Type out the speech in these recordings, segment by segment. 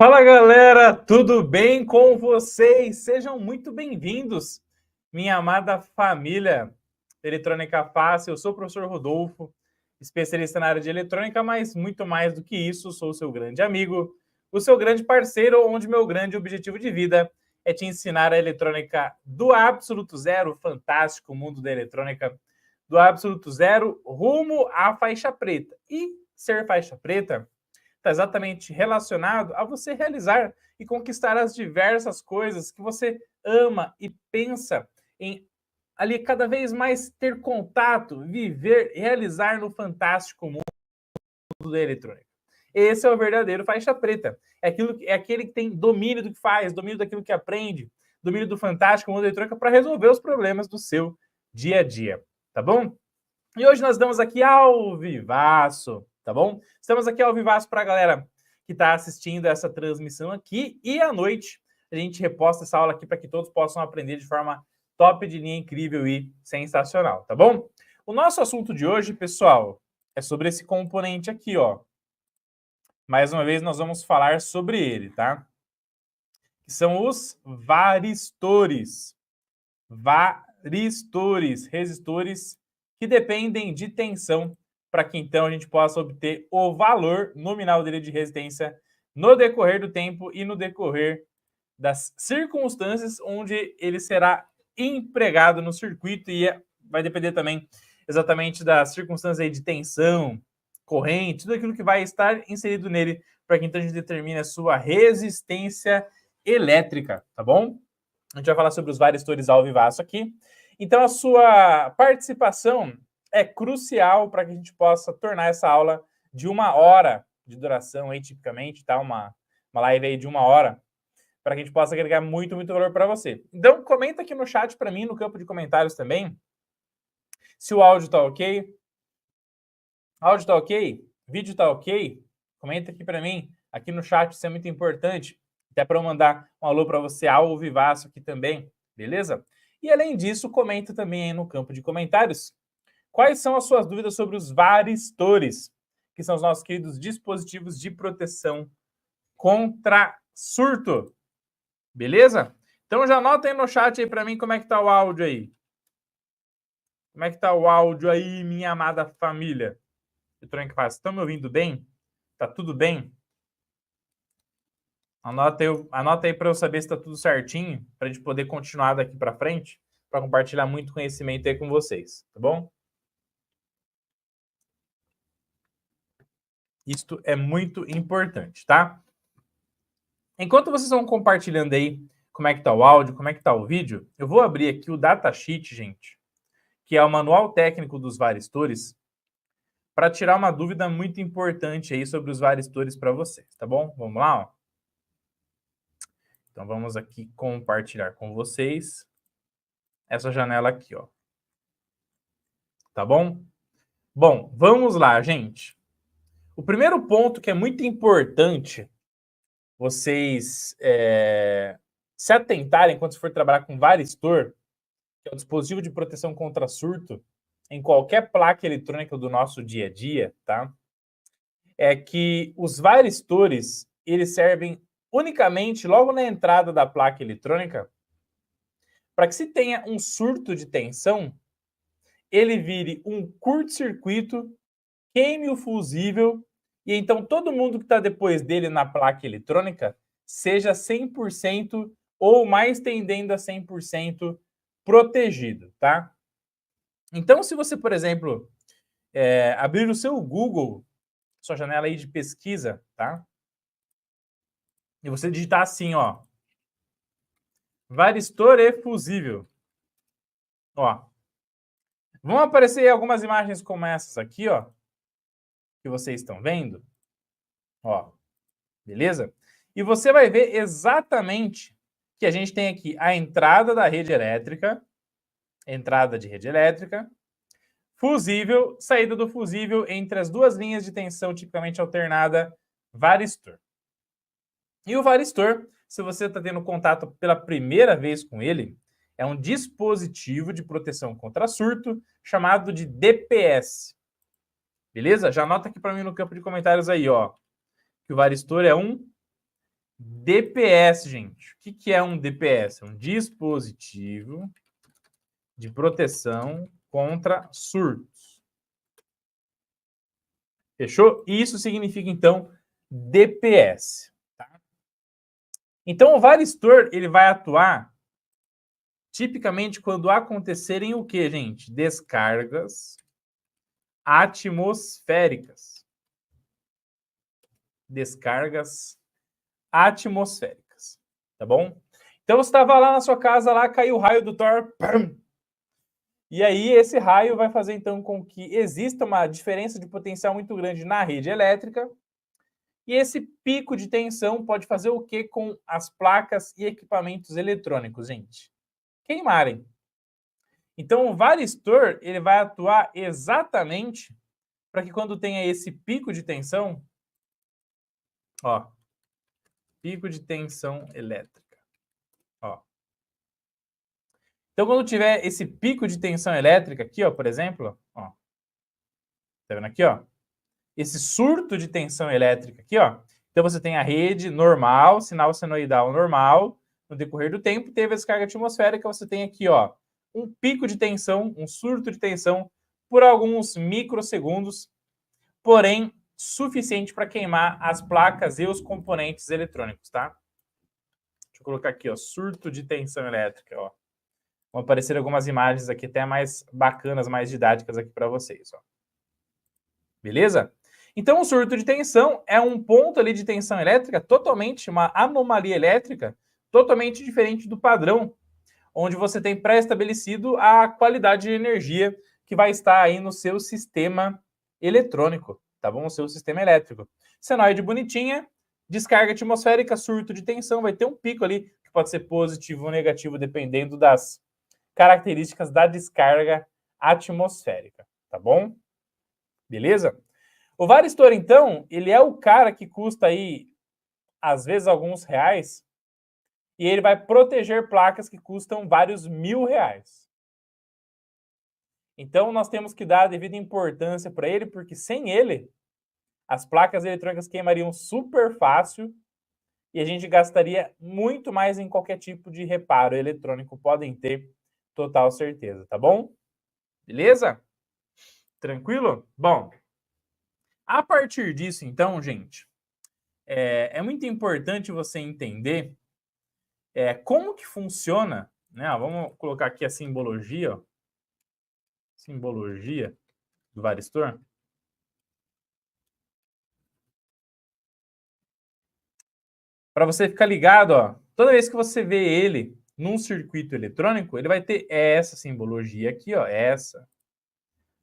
Fala galera, tudo bem com vocês? Sejam muito bem-vindos, minha amada família Eletrônica Fácil. Eu sou o professor Rodolfo, especialista na área de eletrônica, mas muito mais do que isso, sou o seu grande amigo, o seu grande parceiro, onde meu grande objetivo de vida é te ensinar a eletrônica do absoluto zero, fantástico mundo da eletrônica, do absoluto zero rumo à faixa preta. E ser faixa preta está exatamente relacionado a você realizar e conquistar as diversas coisas que você ama e pensa em ali cada vez mais ter contato, viver, realizar no fantástico mundo da eletrônica. Esse é o verdadeiro faixa preta. É aquele que tem domínio do que faz, domínio daquilo que aprende, domínio do fantástico mundo da eletrônica para resolver os problemas do seu dia a dia, tá bom? E hoje nós damos aqui ao vivaço, tá bom? Estamos aqui ao vivaço para a galera que está assistindo essa transmissão aqui. E à noite a gente reposta essa aula aqui para que todos possam aprender de forma top de linha, incrível e sensacional, tá bom? O nosso assunto de hoje, pessoal, é sobre esse componente aqui, ó. Mais uma vez nós vamos falar sobre ele, tá? Que são os varistores. Varistores, resistores que dependem de tensão para que então a gente possa obter o valor nominal dele de resistência no decorrer do tempo e no decorrer das circunstâncias onde ele será empregado no circuito e vai depender também exatamente das circunstâncias aí de tensão, corrente, tudo aquilo que vai estar inserido nele para que então a gente determine a sua resistência elétrica, tá bom? A gente vai falar sobre os varistores ao vivaço aqui. Então, a sua participação é crucial para que a gente possa tornar essa aula de 1 hora de duração, aí, tipicamente, tá? Uma live aí de 1 hora, para que a gente possa agregar muito, muito valor para você. Então, comenta aqui no chat para mim, no campo de comentários também, se o áudio está ok. Áudio está ok? Vídeo está ok? Comenta aqui para mim, aqui no chat, isso é muito importante. Até para eu mandar um alô para você ao vivaço aqui também, beleza? E além disso, comenta também aí no campo de comentários quais são as suas dúvidas sobre os varistores, que são os nossos queridos dispositivos de proteção contra surto, beleza? Então já anota aí no chat aí para mim como é que tá o áudio aí. Como é que tá o áudio aí, minha amada família? Eletrônica Fácil, estão me ouvindo bem? Tá tudo bem? Anota aí para eu saber se está tudo certinho, para a gente poder continuar daqui para frente, para compartilhar muito conhecimento aí com vocês, tá bom? Isto é muito importante, tá? Enquanto vocês vão compartilhando aí como é que tá o áudio, como é que tá o vídeo, eu vou abrir aqui o datasheet, gente, que é o manual técnico dos varistores, para tirar uma dúvida muito importante aí sobre os varistores para vocês, tá bom? Vamos lá, ó. Então vamos aqui compartilhar com vocês essa janela aqui, ó. Tá bom? Bom, vamos lá, gente. O primeiro ponto que é muito importante vocês se atentarem quando você for trabalhar com varistor, que é o dispositivo de proteção contra surto, em qualquer placa eletrônica do nosso dia a dia, tá? É que os varistores, eles servem unicamente logo na entrada da placa eletrônica para que se tenha um surto de tensão, ele vire um curto-circuito, queime o fusível e então todo mundo que está depois dele na placa eletrônica seja 100% ou mais tendendo a 100% protegido, tá? Então, se você, por exemplo, abrir o seu Google, sua janela aí de pesquisa, tá? E você digitar assim, ó, varistor e fusível. Ó, vão aparecer algumas imagens como essas aqui, ó, que vocês estão vendo. Ó, beleza? E você vai ver exatamente que a gente tem aqui a entrada da rede elétrica, entrada de rede elétrica, fusível, saída do fusível entre as duas linhas de tensão tipicamente alternada, varistor. E o varistor, se você está tendo contato pela primeira vez com ele, é um dispositivo de proteção contra surto chamado de DPS. Beleza? Já anota aqui para mim no campo de comentários aí, ó, que o varistor é um DPS, gente. O que é um DPS? É um dispositivo de proteção contra surtos. Fechou? Isso significa, então, DPS. Tá? Então, o varistor ele vai atuar tipicamente quando acontecerem o que, gente? Descargas atmosféricas. Descargas atmosféricas. Tá bom? Então, você estava lá na sua casa, lá caiu o raio do Thor. Pam! E aí, esse raio vai fazer, então, com que exista uma diferença de potencial muito grande na rede elétrica. E esse pico de tensão pode fazer o que com as placas e equipamentos eletrônicos, gente? Queimarem. Então, o varistor ele vai atuar exatamente para que quando tenha esse pico de tensão, ó, pico de tensão elétrica, ó. Então, quando tiver esse pico de tensão elétrica aqui, ó, por exemplo, ó, tá vendo aqui, ó? Esse surto de tensão elétrica aqui, ó. Então, você tem a rede normal, sinal senoidal normal, no decorrer do tempo, teve a descarga atmosférica, você tem aqui, ó, um pico de tensão, um surto de tensão por alguns microsegundos, porém, suficiente para queimar as placas e os componentes eletrônicos, tá? Deixa eu colocar aqui, ó, surto de tensão elétrica, ó. Vão aparecer algumas imagens aqui até mais bacanas, mais didáticas aqui para vocês, ó. Beleza? Então, o surto de tensão é um ponto ali de tensão elétrica totalmente, uma anomalia elétrica totalmente diferente do padrão, onde você tem pré-estabelecido a qualidade de energia que vai estar aí no seu sistema eletrônico, tá bom? O seu sistema elétrico. Senoide bonitinha, descarga atmosférica, surto de tensão, vai ter um pico ali que pode ser positivo ou negativo, dependendo das características da descarga atmosférica, tá bom? Beleza? O varistor, então, ele é o cara que custa aí, às vezes, alguns reais, e ele vai proteger placas que custam vários R$1.000. Então, nós temos que dar a devida importância para ele, porque sem ele, as placas eletrônicas queimariam super fácil e a gente gastaria muito mais em qualquer tipo de reparo eletrônico, podem ter total certeza, tá bom? Beleza? Tranquilo? Bom, a partir disso, então, gente, é muito importante você entender como que funciona, né? Vamos colocar aqui a simbologia, ó. Simbologia do varistor. Para você ficar ligado, ó, toda vez que você vê ele num circuito eletrônico, ele vai ter essa simbologia aqui, ó, essa.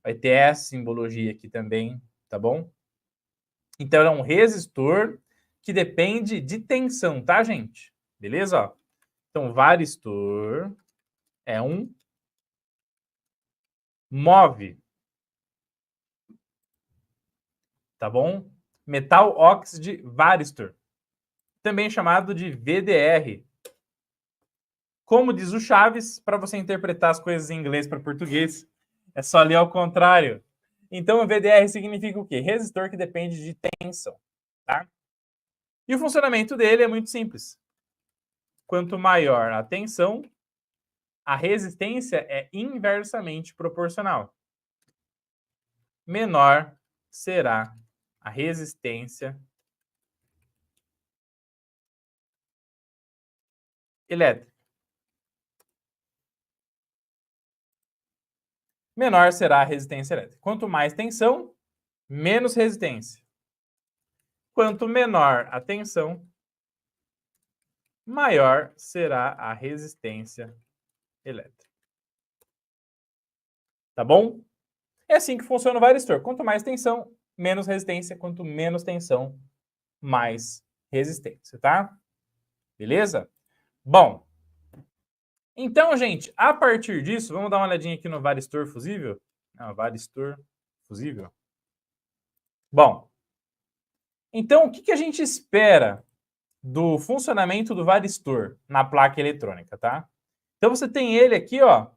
Vai ter essa simbologia aqui também, tá bom? Então, é um resistor que depende de tensão, tá, gente? Beleza? Ó. Então, varistor é um move, tá bom? Metal óxido varistor, também chamado de VDR. Como diz o Chaves, para você interpretar as coisas em inglês para português, é só ler ao contrário. Então, o VDR significa o quê? Resistor que depende de tensão, tá? E o funcionamento dele é muito simples. Quanto maior a tensão, a resistência é inversamente proporcional. Menor será a resistência elétrica. Menor será a resistência elétrica. Quanto mais tensão, menos resistência. Quanto menor a tensão, maior será a resistência elétrica. Tá bom? É assim que funciona o varistor. Quanto mais tensão, menos resistência. Quanto menos tensão, mais resistência, tá? Beleza? Bom, então, gente, a partir disso, vamos dar uma olhadinha aqui no varistor fusível. Varistor fusível. Bom, então o que a gente espera do funcionamento do varistor na placa eletrônica, tá? Então você tem ele aqui, ó,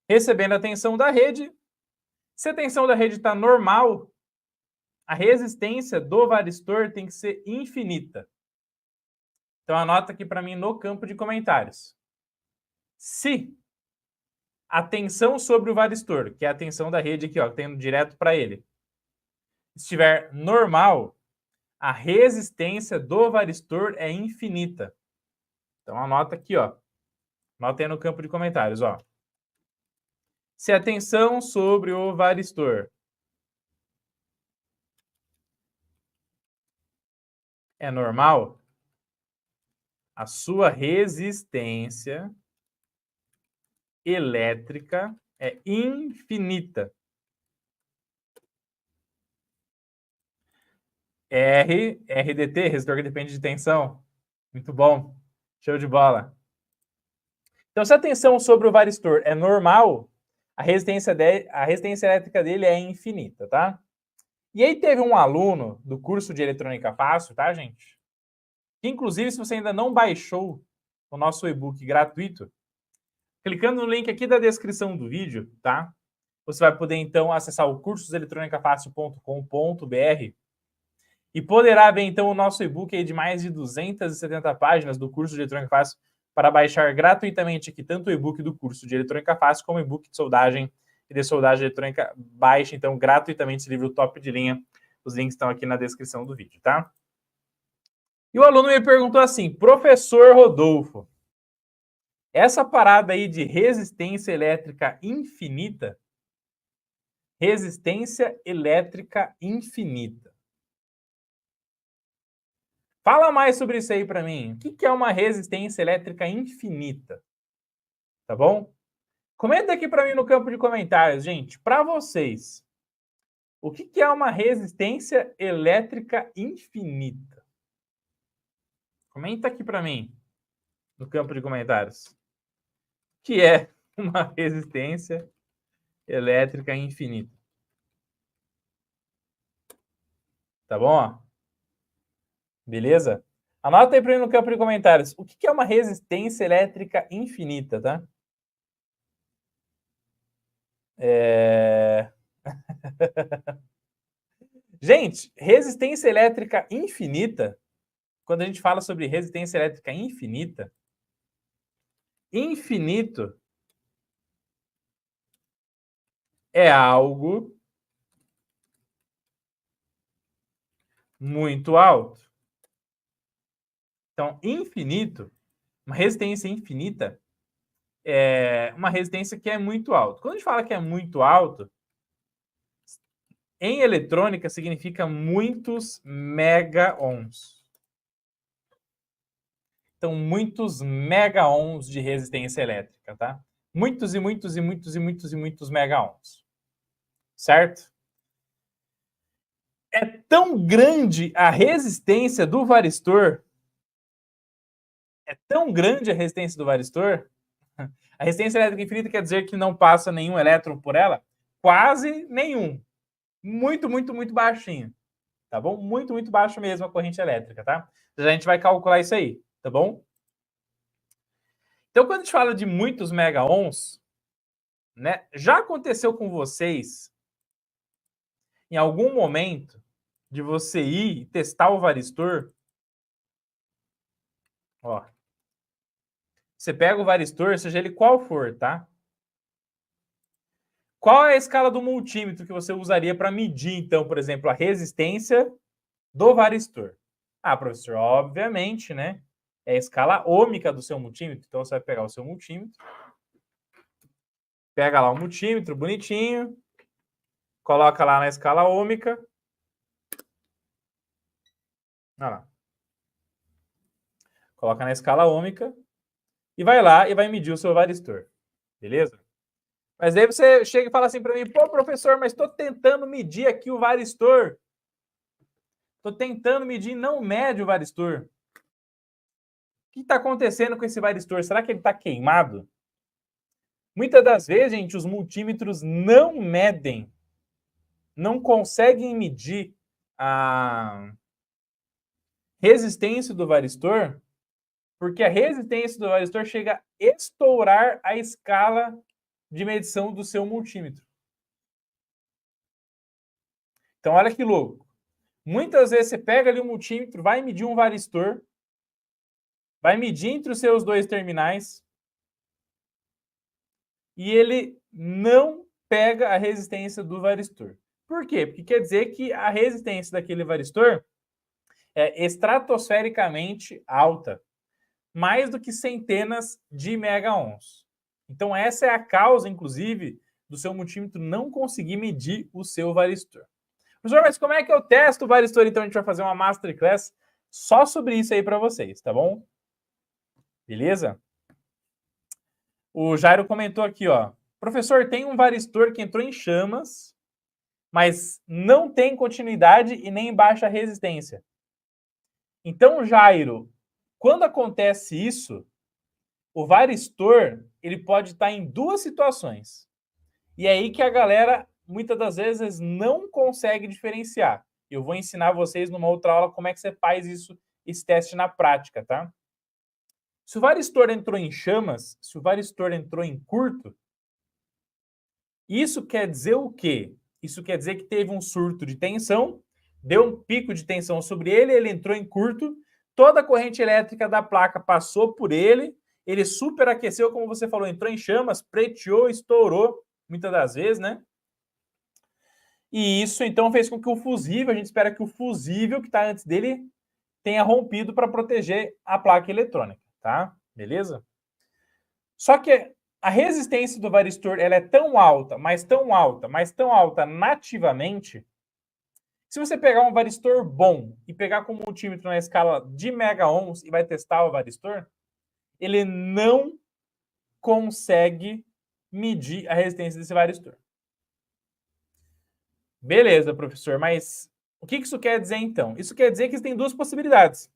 recebendo a tensão da rede. Se a tensão da rede está normal, a resistência do varistor tem que ser infinita. Então anota aqui para mim no campo de comentários. Se a tensão sobre o varistor, que é a tensão da rede aqui, ó, tendo direto para ele, estiver normal, a resistência do varistor é infinita. Então anota aqui, ó. Anota aí no campo de comentários, ó. Se a tensão sobre o varistor é normal, a sua resistência elétrica é infinita. RDT, resistor que depende de tensão. Muito bom. Show de bola. Então, se a tensão sobre o varistor é normal, a resistência elétrica dele é infinita, tá? E aí teve um aluno do curso de Eletrônica Fácil, tá, gente? Que, inclusive, se você ainda não baixou o nosso e-book gratuito, clicando no link aqui da descrição do vídeo, tá? Você vai poder, então, acessar o cursoseletronicafácil.com.br e poderá ver, então, o nosso e-book aí de mais de 270 páginas do curso de Eletrônica Fácil para baixar gratuitamente aqui tanto o e-book do curso de Eletrônica Fácil como o e-book de soldagem e de soldagem eletrônica. Baixe, então, gratuitamente esse livro top de linha. Os links estão aqui na descrição do vídeo, tá? E o aluno me perguntou assim, professor Rodolfo, essa parada aí de resistência elétrica infinita, resistência elétrica infinita. Fala mais sobre isso aí para mim. O que é uma resistência elétrica infinita? Tá bom? Comenta aqui para mim no campo de comentários, gente, para vocês. O que é uma resistência elétrica infinita? Comenta aqui para mim no campo de comentários. O que é uma resistência elétrica infinita? Tá bom? Beleza? Anota aí para mim no campo de comentários. O que é uma resistência elétrica infinita, tá? Gente, resistência elétrica infinita, quando a gente fala sobre resistência elétrica infinita, infinito é algo muito alto. Então, infinito, uma resistência infinita, é uma resistência que é muito alta. Quando a gente fala que é muito alto, em eletrônica significa muitos mega-ohms. Então, muitos mega-ohms de resistência elétrica, tá? Muitos e muitos e muitos e muitos e muitos mega-ohms. Certo? É tão grande a resistência do varistor, é tão grande a resistência do varistor, a resistência elétrica infinita quer dizer que não passa nenhum elétron por ela? Quase nenhum. Muito, muito, muito baixinho. Tá bom? Muito, muito baixo mesmo a corrente elétrica, tá? Já a gente vai calcular isso aí, tá bom? Então, quando a gente fala de muitos mega-ohms, né, já aconteceu com vocês, em algum momento, de você ir testar o varistor? Ó, você pega o varistor, seja ele qual for, tá? Qual é a escala do multímetro que você usaria para medir, então, por exemplo, a resistência do varistor? Ah, professor, obviamente, né? É a escala ômica do seu multímetro. Então, você vai pegar o seu multímetro, pega lá o multímetro bonitinho, coloca lá na escala ômica. Olha lá. Coloca na escala ômica e vai lá e vai medir o seu varistor. Beleza? Mas daí você chega e fala assim para mim, pô, professor, mas estou tentando medir aqui o varistor. Estou tentando medir e não mede o varistor. O que está acontecendo com esse varistor? Será que ele está queimado? Muitas das vezes, gente, os multímetros não medem, não conseguem medir a resistência do varistor, porque a resistência do varistor chega a estourar a escala de medição do seu multímetro. Então, olha que louco. Muitas vezes você pega ali um multímetro, vai medir um varistor, vai medir entre os seus dois terminais e ele não pega a resistência do varistor. Por quê? Porque quer dizer que a resistência daquele varistor é estratosfericamente alta, mais do que centenas de mega-ohms. Então essa é a causa, inclusive, do seu multímetro não conseguir medir o seu varistor. Professor, mas como é que eu testo o varistor? Então a gente vai fazer uma masterclass só sobre isso aí para vocês, tá bom? Beleza? O Jairo comentou aqui, ó. Professor, tem um varistor que entrou em chamas, mas não tem continuidade e nem baixa resistência. Então, Jairo, quando acontece isso, o varistor ele pode estar em duas situações. E é aí que a galera, muitas das vezes, não consegue diferenciar. Eu vou ensinar vocês numa outra aula como é que você faz isso, esse teste na prática, tá? Se o varistor entrou em chamas, se o varistor entrou em curto, isso quer dizer o quê? Isso quer dizer que teve um surto de tensão, deu um pico de tensão sobre ele, ele entrou em curto, toda a corrente elétrica da placa passou por ele, ele superaqueceu, como você falou, entrou em chamas, preteou, estourou, muitas das vezes, né? E isso, então, fez com que o fusível, a gente espera que o fusível que está antes dele tenha rompido para proteger a placa eletrônica, tá? Beleza? Só que a resistência do varistor ela é tão alta, mas tão alta, mas tão alta nativamente, se você pegar um varistor bom e pegar com um multímetro na escala de mega-ohms e vai testar o varistor, ele não consegue medir a resistência desse varistor. Beleza, professor, mas o que isso quer dizer então? Isso quer dizer que existem duas possibilidades.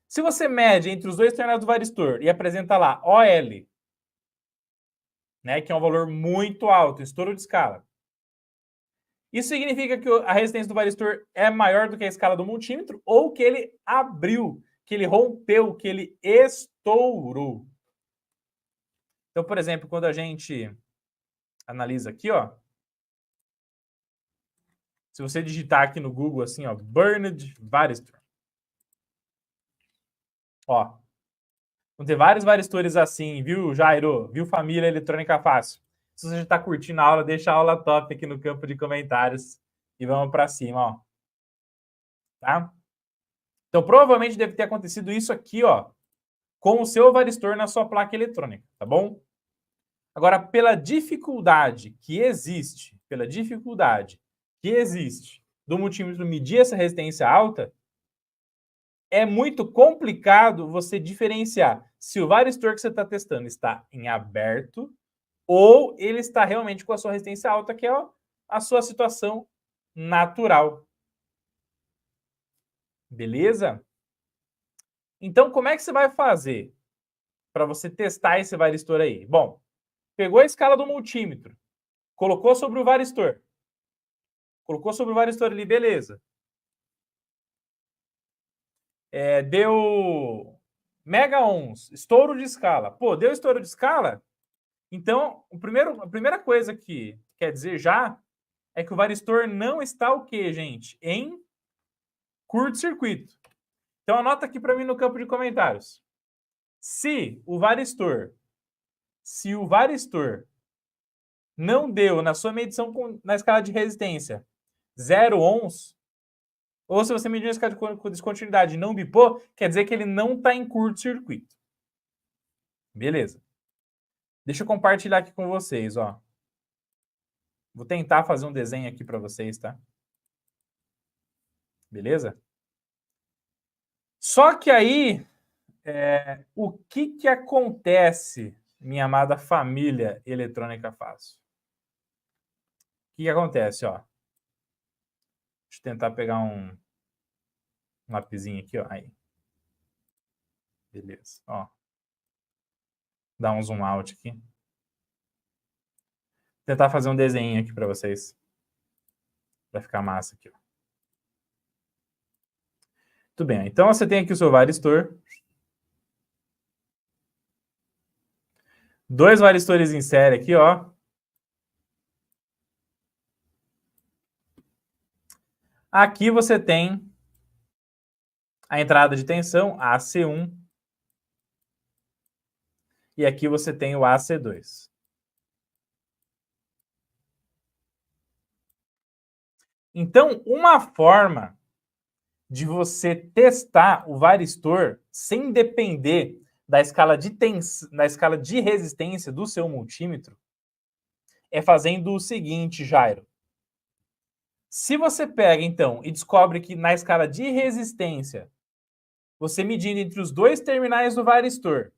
Se você mede entre os dois terminais do varistor e apresenta lá OL, né, que é um valor muito alto, estouro de escala, isso significa que a resistência do varistor é maior do que a escala do multímetro ou que ele abriu, que ele rompeu, que ele estourou. Então, por exemplo, quando a gente analisa aqui, ó, se você digitar aqui no Google assim, ó, burned varistor, ó, vão ter vários varistores assim, viu, Jairo? Viu, família eletrônica fácil? Se você já está curtindo a aula, deixa a aula top aqui no campo de comentários e vamos para cima, ó. Tá? Então, provavelmente deve ter acontecido isso aqui, ó, com o seu varistor na sua placa eletrônica, tá bom? Agora, pela dificuldade que existe do multímetro medir essa resistência alta, é muito complicado você diferenciar se o varistor que você está testando está em aberto ou ele está realmente com a sua resistência alta, que é a sua situação natural. Beleza? Então, como é que você vai fazer para você testar esse varistor aí? Bom, pegou a escala do multímetro, colocou sobre o varistor. Colocou sobre o varistor ali, beleza. Deu mega-ohms, estouro de escala. Pô, deu estouro de escala? Então, a primeira coisa que quer dizer já é que o varistor não está o quê, gente? Em curto-circuito. Então, anota aqui para mim no campo de comentários. Se o varistor não deu na sua medição na escala de resistência 0 ohms, ou se você medir na escala de descontinuidade e não bipou, quer dizer que ele não está em curto-circuito. Beleza. Deixa eu compartilhar aqui com vocês, ó. Vou tentar fazer um desenho aqui para vocês, tá? Beleza? Só que aí, o que acontece, minha amada família eletrônica fácil? O que acontece, ó? Deixa eu tentar pegar um lapisinho aqui, ó. Aí. Beleza, ó. Dá um zoom out aqui. Vou tentar fazer um desenho aqui para vocês. Vai ficar massa aqui, ó. Tudo bem, então você tem aqui o seu varistor. Dois varistores em série aqui, ó. Aqui você tem a entrada de tensão, AC1, E aqui você tem o AC2. Então, uma forma de você testar o varistor sem depender da escala de resistência do seu multímetro é fazendo o seguinte, Jairo. Se você pega, então, e descobre que na escala de resistência, você medindo entre os dois terminais do varistor,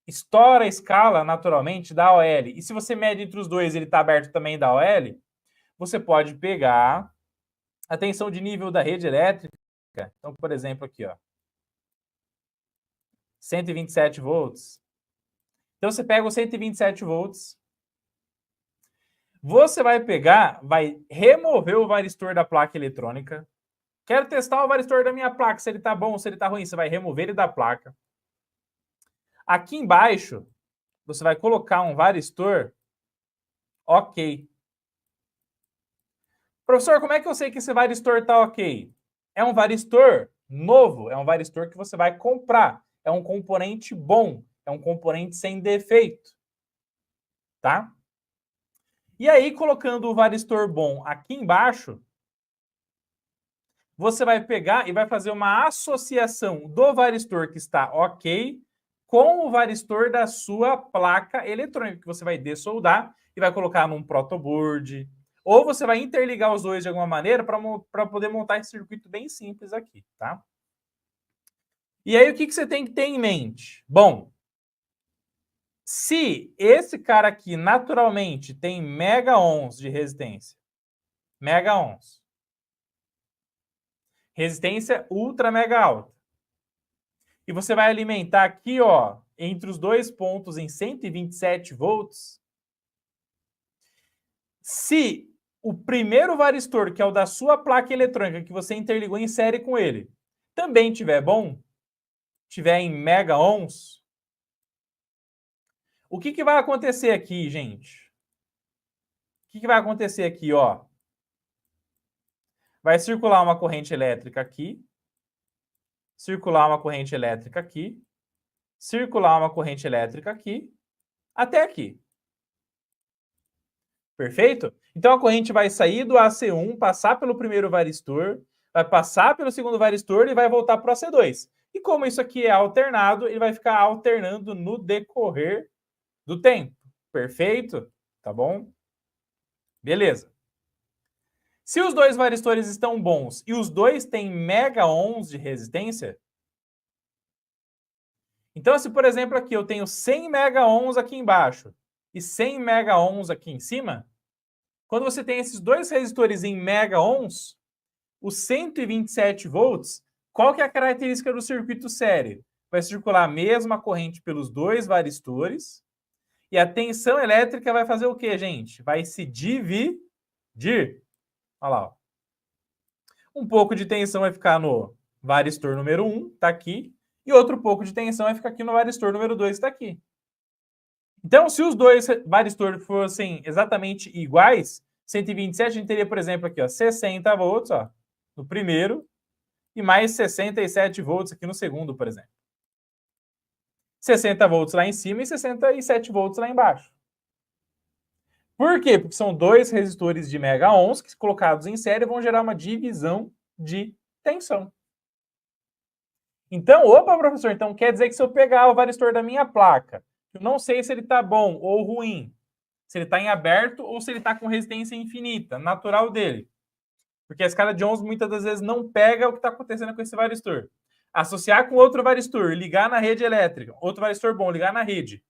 estoura a escala naturalmente da OL, e se você mede entre os dois ele está aberto também da OL, você pode pegar a tensão de nível da rede elétrica. Então, por exemplo, aqui, ó, 127 volts. Então, você pega os 127 volts, você vai pegar, vai remover o varistor da placa eletrônica. Quero testar o varistor da minha placa, se ele está bom ou se ele está ruim. Você vai remover ele da placa. Aqui embaixo, você vai colocar um varistor ok. Professor, como é que eu sei que esse varistor está ok? É um varistor novo, é um varistor que você vai comprar. É um componente bom, é um componente sem defeito. Tá? E aí, colocando o varistor bom aqui embaixo, você vai pegar e vai fazer uma associação do varistor que está ok com o varistor da sua placa eletrônica, que você vai dessoldar e vai colocar num protoboard. Ou você vai interligar os dois de alguma maneira para poder montar esse circuito bem simples aqui, tá? E aí, o que você tem que ter em mente? Bom, se esse cara aqui naturalmente tem mega ohms de resistência, mega ohms, resistência ultra mega alta, e você vai alimentar aqui, ó, entre os dois pontos em 127 volts, se o primeiro varistor, que é o da sua placa eletrônica, que você interligou em série com ele, também tiver bom, tiver em mega ohms, o que vai acontecer aqui, gente? O que vai acontecer aqui, ó? Vai circular uma corrente elétrica aqui, circular uma corrente elétrica aqui, circular uma corrente elétrica aqui, até aqui. Perfeito? Então a corrente vai sair do AC1, passar pelo primeiro varistor, vai passar pelo segundo varistor e vai voltar para o AC2. E como isso aqui é alternado, ele vai ficar alternando no decorrer do tempo. Perfeito? Tá bom? Beleza. Se os dois varistores estão bons e os dois têm mega ohms de resistência, então se, por exemplo, aqui eu tenho 100 mega ohms aqui embaixo e 100 mega ohms aqui em cima, quando você tem esses dois resistores em mega ohms, os 127 volts, qual que é a característica do circuito série? Vai circular a mesma corrente pelos dois varistores e a tensão elétrica vai fazer o quê, gente? Vai se dividir. Olha lá. Ó. Um pouco de tensão vai ficar no varistor número 1, tá aqui, e outro pouco de tensão vai ficar aqui no varistor número 2, tá aqui. Então, se os dois varistores fossem exatamente iguais, 127, a gente teria, por exemplo, aqui, ó, 60 volts, ó, no primeiro, e mais 67 volts aqui no segundo, por exemplo. 60 volts lá em cima e 67 volts lá embaixo. Por quê? Porque são dois resistores de mega ohms que, colocados em série, vão gerar uma divisão de tensão. Então, opa, professor, então quer dizer que se eu pegar o varistor da minha placa, eu não sei se ele está bom ou ruim, se ele está em aberto ou se ele está com resistência infinita, natural dele. Porque a escala de ohms muitas das vezes não pega o que está acontecendo com esse varistor. Associar com outro varistor, ligar na rede elétrica, outro varistor bom, ligar na rede,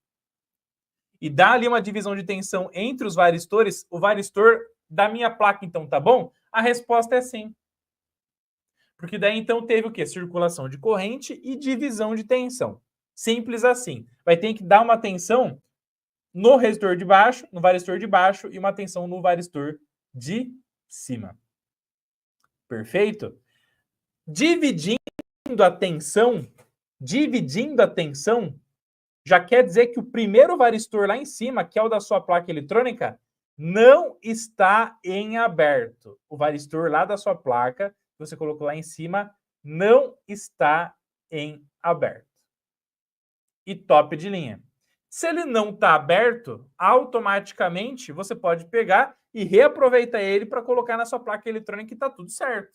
e dar ali uma divisão de tensão entre os varistores, o varistor da minha placa, então, tá bom? A resposta é sim. Porque daí, então, teve o quê? Circulação de corrente e divisão de tensão. Simples assim. Vai ter que dar uma tensão no resistor de baixo, no varistor de baixo, e uma tensão no varistor de cima. Perfeito? Dividindo a tensão, já quer dizer que o primeiro varistor lá em cima, que é o da sua placa eletrônica, não está em aberto. O varistor lá da sua placa, que você colocou lá em cima, não está em aberto. e top de linha. Se ele não está aberto, automaticamente você pode pegar e reaproveitar ele para colocar na sua placa eletrônica e está tudo certo.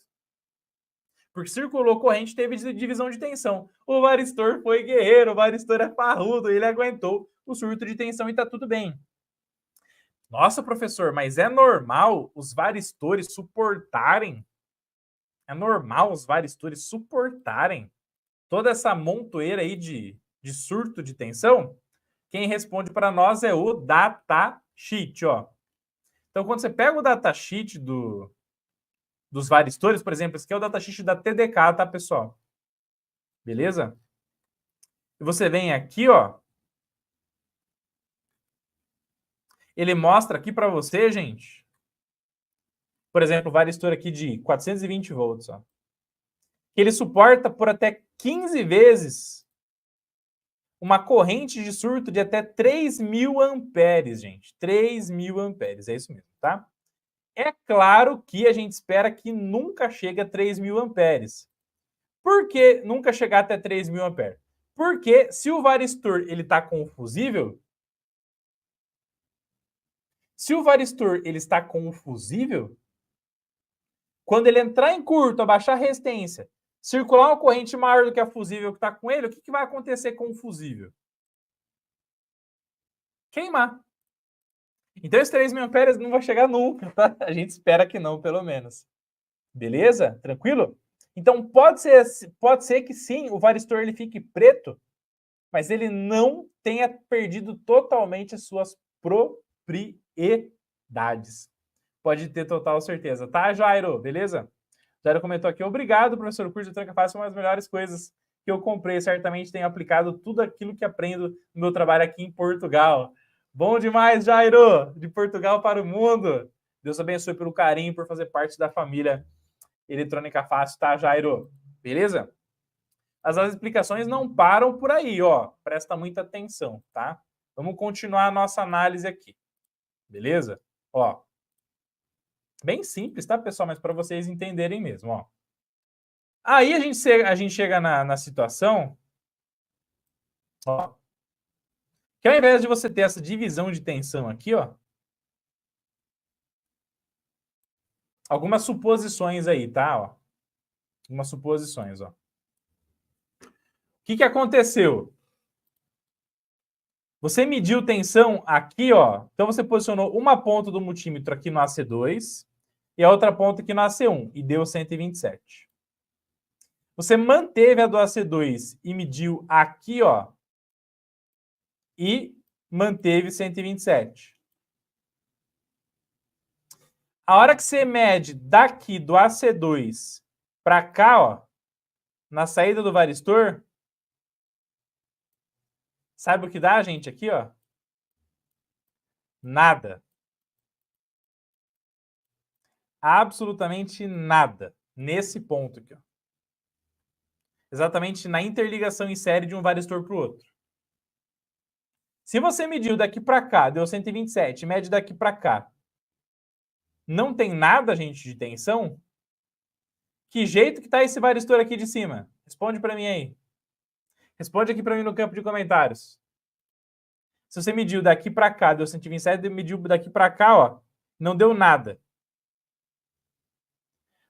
Porque circulou corrente, teve divisão de tensão. O varistor foi guerreiro, o varistor é parrudo, ele aguentou o surto de tensão e está tudo bem. Nossa, professor, mas é normal os varistores suportarem? É normal os varistores suportarem toda essa montoeira aí de surto de tensão? Quem responde para nós é o datasheet, ó. Então, quando você pega o datasheet dos varistores, por exemplo, esse aqui é o datasheet da TDK, tá, pessoal? Beleza? E você vem aqui, ó. Ele mostra aqui para você, gente. Por exemplo, o varistor aqui de 420 volts, ó. Que ele suporta por até 15 vezes uma corrente de surto de até 3.000 amperes, gente. 3.000 amperes, é isso mesmo, tá? É claro que a gente espera que nunca chegue a 3.000 amperes. Por que nunca chegar até 3.000 amperes? Porque se o varistor ele está com o fusível, quando ele entrar em curto, abaixar a resistência, circular uma corrente maior do que a fusível que está com ele, o que vai acontecer com o fusível? Queimar. Então, esses 3.000 amperes não vai chegar nunca, tá? A gente espera que não, pelo menos. Beleza? Tranquilo? Então, pode ser que sim, o varistor ele fique preto, mas ele não tenha perdido totalmente as suas propriedades. Pode ter total certeza, tá, Jairo? Beleza? Jairo comentou aqui, obrigado, professor. O curso de Tranca Fácil é uma das melhores coisas que eu comprei. Certamente tenho aplicado tudo aquilo que aprendo no meu trabalho aqui em Portugal. Bom demais, Jairo! De Portugal para o mundo. Deus abençoe pelo carinho, por fazer parte da família Eletrônica Fácil, tá, Jairo? Beleza? As explicações não param por aí, ó. Presta muita atenção, tá? Vamos continuar a nossa análise aqui. Beleza? Ó. Bem simples, tá, pessoal? Mas para vocês entenderem mesmo, ó. Aí a gente chega na situação, ó, que ao invés de você ter essa divisão de tensão aqui, ó, algumas suposições aí, tá? Ó, algumas suposições, ó. O que aconteceu? Você mediu tensão aqui, ó. Então você posicionou uma ponta do multímetro aqui no AC2 e a outra ponta aqui no AC1 e deu 127. Você manteve a do AC2 e mediu aqui, ó, e manteve 127. A hora que você mede daqui do AC2 para cá, ó, na saída do varistor, sabe o que dá, gente, aqui, ó? Nada. Absolutamente nada. Nesse ponto aqui, ó. Exatamente na interligação em série de um varistor para o outro. Se você mediu daqui para cá, deu 127, mede daqui para cá, não tem nada, gente, de tensão? Que jeito que tá esse varistor aqui de cima? Responde para mim aí. Responde aqui para mim no campo de comentários. Se você mediu daqui para cá, deu 127, mediu daqui para cá, ó, não deu nada.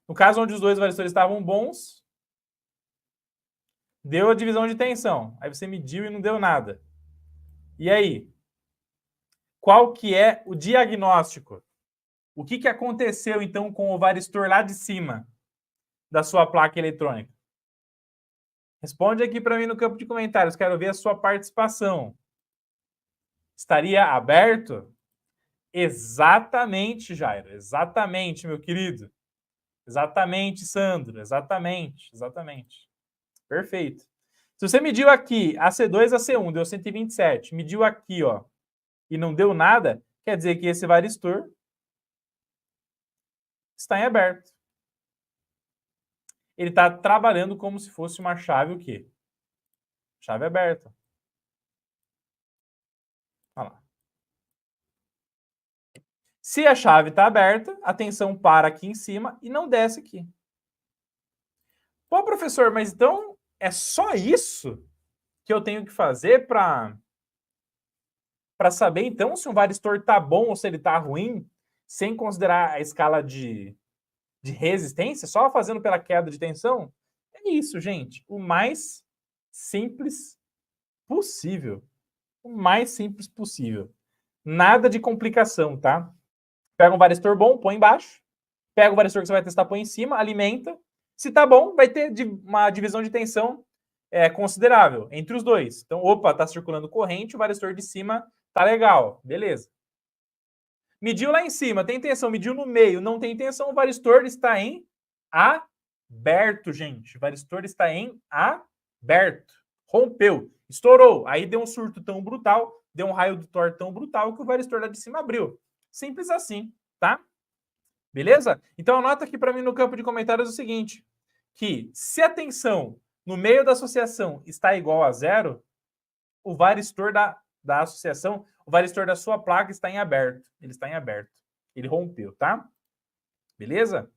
No caso onde os dois varistores estavam bons, deu a divisão de tensão. Aí você mediu e não deu nada. E aí? Qual que é o diagnóstico? O que aconteceu, então, com o varistor lá de cima da sua placa eletrônica? Responde aqui para mim no campo de comentários. Quero ver a sua participação. Estaria aberto? Exatamente, Jairo. Exatamente, meu querido. Exatamente, Sandro. Exatamente. Exatamente. Perfeito. Se você mediu aqui AC2, AC1, deu 127. Mediu aqui, ó, e não deu nada, quer dizer que esse varistor está em aberto. Ele está trabalhando como se fosse uma chave o quê? Chave aberta. Olha lá. Se a chave está aberta, a tensão para aqui em cima e não desce aqui. Pô, professor, mas então é só isso que eu tenho que fazer para saber, então, se um varistor está bom ou se ele está ruim, sem considerar a escala de resistência, só fazendo pela queda de tensão? É isso, gente. O mais simples possível. O mais simples possível. Nada de complicação, tá? Pega um varistor bom, põe embaixo. Pega o varistor que você vai testar, põe em cima, alimenta. Se tá bom, vai ter uma divisão de tensão considerável entre os dois. Então, opa, tá circulando corrente, o varistor de cima tá legal, beleza. Mediu lá em cima, tem tensão, mediu no meio, não tem tensão, o varistor está em aberto, gente. O varistor está em aberto. Rompeu, estourou. Aí deu um surto tão brutal, deu um raio do Thor tão brutal que o varistor lá de cima abriu. Simples assim, tá? Beleza? Então anota aqui para mim no campo de comentários o seguinte, que se a tensão no meio da associação está igual a zero, o varistor da associação, o varistor da sua placa está em aberto. Ele está em aberto. Ele rompeu, tá? Beleza?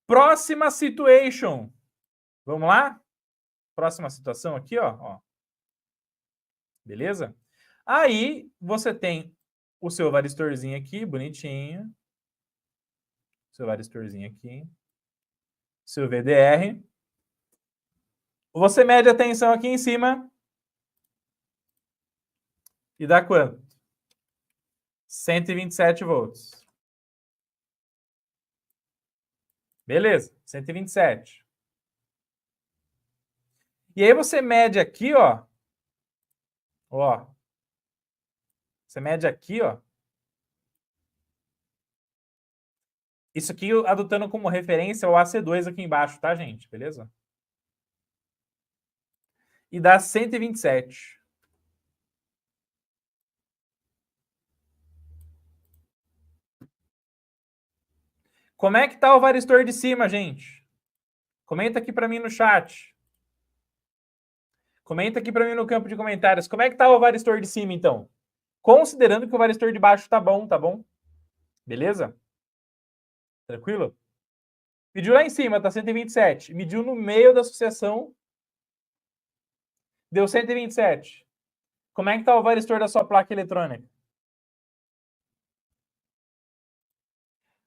Próxima situation. Vamos lá? Próxima situação aqui, ó. Beleza? Aí você tem o seu varistorzinho aqui, bonitinho. Seu varistorzinho aqui. Seu VDR. Você mede a tensão aqui em cima. E dá quanto? 127 volts. Beleza, 127. E aí você mede aqui, ó. Ó. Você mede aqui, ó. Isso aqui adotando como referência o AC2 aqui embaixo, tá, gente? Beleza? E dá 127. Como é que tá o varistor de cima, gente? Comenta aqui para mim no chat. Comenta aqui para mim no campo de comentários. Como é que tá o varistor de cima, então? Considerando que o varistor de baixo tá bom, tá bom? Beleza? Tranquilo? Mediu lá em cima, tá 127. Mediu no meio da associação, deu 127. Como é que tá o varistor da sua placa eletrônica?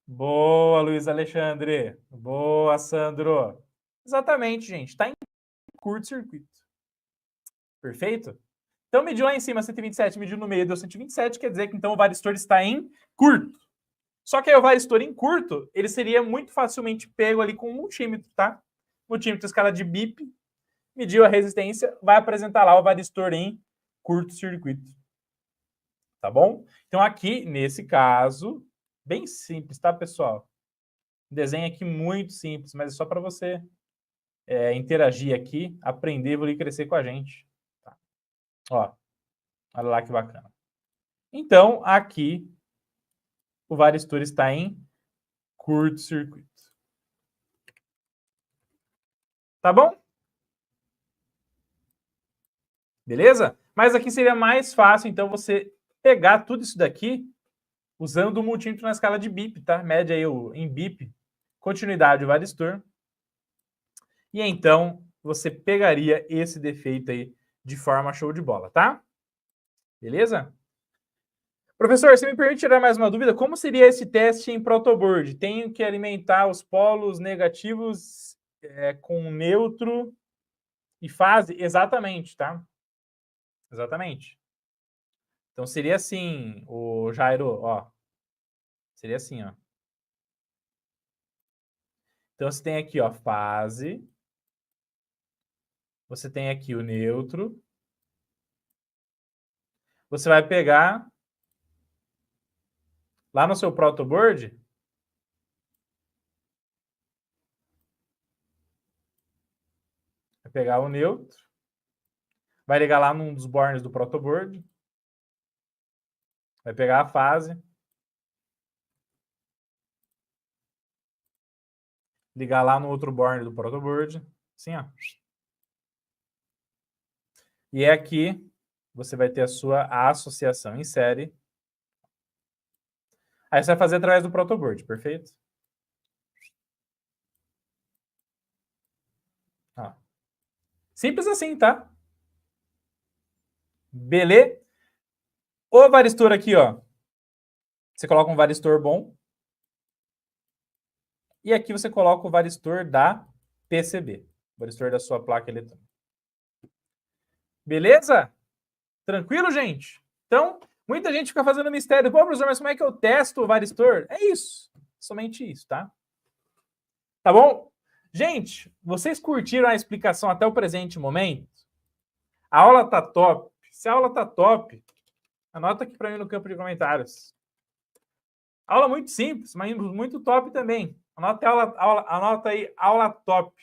Boa, Luiz Alexandre. Boa, Sandro. Exatamente, gente. Está em curto-circuito. Perfeito? Então, mediu lá em cima 127, mediu no meio, deu 127, quer dizer que então o varistor está em curto. Só que aí o varistor em curto, ele seria muito facilmente pego ali com um multímetro, tá? Multímetro escala de BIP, mediu a resistência, vai apresentar lá o varistor em curto-circuito. Tá bom? Então aqui, nesse caso, bem simples, tá, pessoal? Desenho aqui muito simples, mas é só para você interagir aqui, aprender, evoluir e crescer com a gente. Tá? Ó, olha lá que bacana. Então, aqui, o varistor está em curto-circuito. Tá bom? Beleza? Mas aqui seria mais fácil, então, você pegar tudo isso daqui usando o multímetro na escala de BIP, tá? Mede aí em BIP, continuidade do varistor. E então, você pegaria esse defeito aí de forma show de bola, tá? Beleza? Professor, você me permite tirar mais uma dúvida? Como seria esse teste em protoboard? Tenho que alimentar os polos negativos com neutro e fase? Exatamente, tá? Exatamente. Então seria assim, o Jairo, ó. Seria assim, ó. Então você tem aqui, ó, fase. Você tem aqui o neutro. Você vai pegar lá no seu protoboard, vai pegar o neutro, vai ligar lá num dos bornes do protoboard, vai pegar a fase, ligar lá no outro borne do protoboard, assim, ó. E aqui você vai ter a sua associação em série. Aí você vai fazer através do protoboard, perfeito? Ó. Simples assim, tá? Beleza? O varistor aqui, ó. Você coloca um varistor bom. E aqui você coloca o varistor da PCB. O varistor da sua placa eletrônica. Beleza? Tranquilo, gente? Então, muita gente fica fazendo mistério. Pô, professor, mas como é que eu testo o varistor? É isso. Somente isso, tá? Tá bom? Gente, vocês curtiram a explicação até o presente momento? A aula tá top? Se a aula tá top, anota aqui para mim no campo de comentários. Aula muito simples, mas muito top também. Anota aí, aula top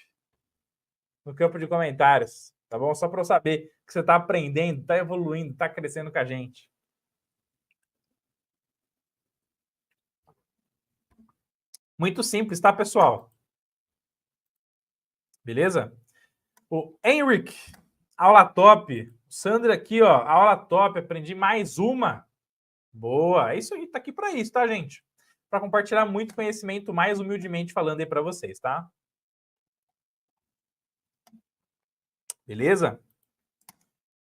no campo de comentários, tá bom? Só para eu saber que você está aprendendo, está evoluindo, está crescendo com a gente. Muito simples, tá, pessoal? Beleza? O Henrique, aula top. O Sandra aqui, ó, aula top. Aprendi mais uma. Boa. É isso aí, tá aqui para isso, tá, gente? Para compartilhar muito conhecimento, mais humildemente falando aí para vocês, tá? Beleza?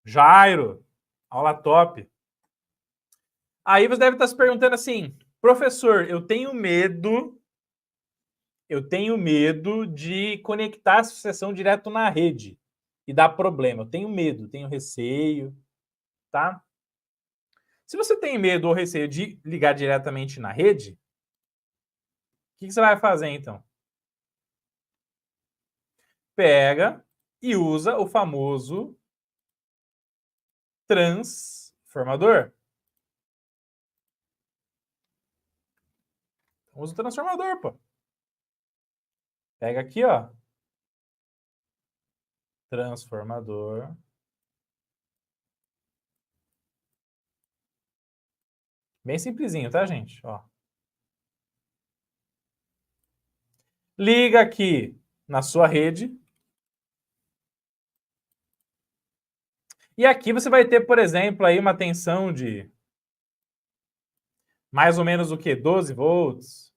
Jairo, aula top. Aí você deve estar se perguntando assim, professor, eu tenho medo de conectar a sucessão direto na rede e dar problema. Eu tenho medo, tenho receio, tá? Se você tem medo ou receio de ligar diretamente na rede, o que você vai fazer então? Pega e usa o famoso transformador. Usa o transformador, pô. Pega aqui, ó. Transformador. Bem simplesinho, tá, gente? Ó. Liga aqui na sua rede. E aqui você vai ter, por exemplo, aí uma tensão de mais ou menos o quê? 12 volts,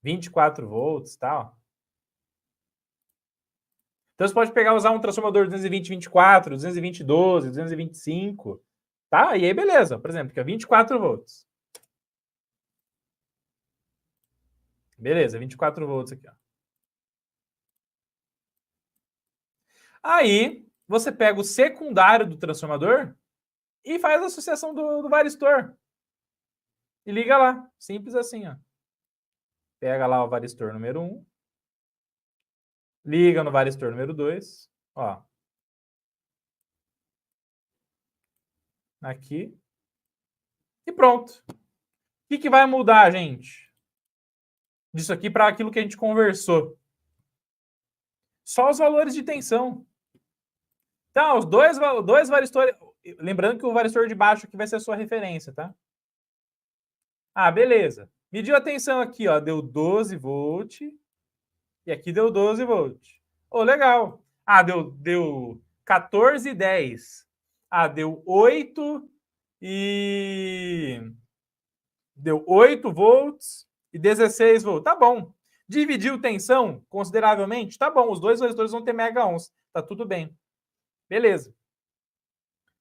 24 volts, tá? Então você pode pegar usar um transformador 220 24, 220 12, 225, tá? E aí beleza, por exemplo, que é 24 volts. Beleza, 24 volts aqui, ó. Aí você pega o secundário do transformador e faz a associação do varistor. E liga lá, simples assim, ó. Pega lá o varistor número 1, liga no varistor número 2, ó. Aqui. E pronto. O que vai mudar, gente? Disso aqui para aquilo que a gente conversou. Só os valores de tensão. Então, os dois varistores... Lembrando que o varistor de baixo aqui vai ser a sua referência, tá? Ah, beleza. Mediu a tensão aqui, ó. Deu 12 volts. E aqui deu 12 volts. Oh, legal. Ah, deu 14 e 10. Ah, deu 8 e... Deu 8 volts e 16 volts. Tá bom. Dividiu tensão consideravelmente? Tá bom. Os dois varistores vão ter mega ohms. Tá tudo bem. Beleza.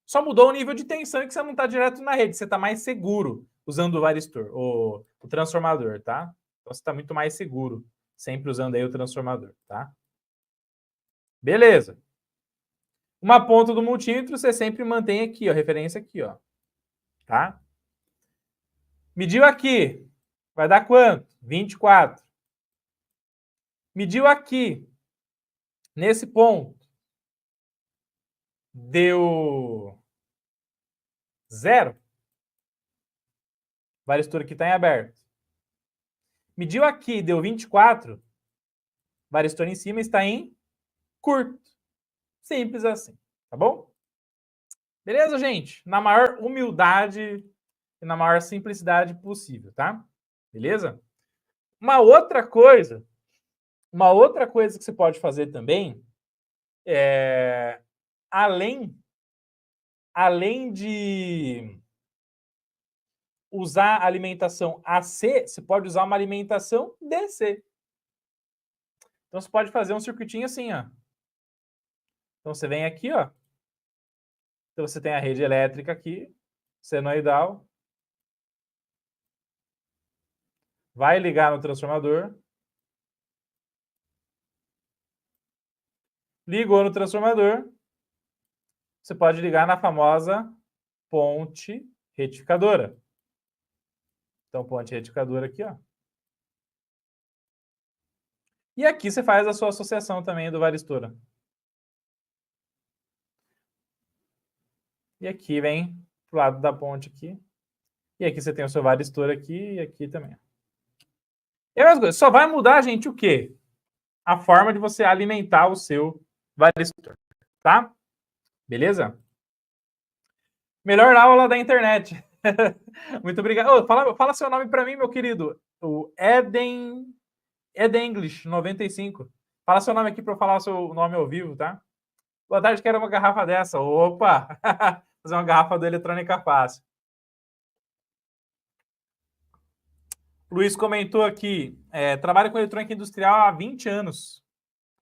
Só mudou o nível de tensão e que você não está direto na rede. Você está mais seguro usando o varistor, o transformador, tá? Então você está muito mais seguro sempre usando aí o transformador, tá? Beleza. Uma ponta do multímetro você sempre mantém aqui, ó, referência aqui, ó. Tá? Mediu aqui. Vai dar quanto? 24. Mediu aqui. Nesse ponto. Deu 0. O varistor aqui está em aberto. Mediu aqui, deu 24. O varistor em cima está em curto. Simples assim, tá bom? Beleza, gente? Na maior humildade e na maior simplicidade possível, tá? Beleza? Uma outra coisa que você pode fazer também é, além de usar a alimentação AC, você pode usar uma alimentação DC. Então você pode fazer um circuitinho assim, ó. Então você vem aqui, ó. Então, você tem a rede elétrica aqui, senoidal. Vai ligar no transformador. Ligou no transformador. Você pode ligar na famosa ponte retificadora. Então, ponte retificadora aqui, ó. E aqui você faz a sua associação também do varistor. E aqui vem pro lado da ponte aqui. E aqui você tem o seu varistor aqui e aqui também. E a mesma coisa, só vai mudar, gente, o quê? A forma de você alimentar o seu varistor, tá? Beleza? Melhor aula da internet. Muito obrigado. Oh, fala seu nome para mim, meu querido. O Eden English 95. Fala seu nome aqui para eu falar o seu nome ao vivo, tá? Boa tarde, quero uma garrafa dessa. Opa! Fazer uma garrafa do Eletrônica Fácil. Luiz comentou aqui, trabalho com eletrônica industrial há 20 anos.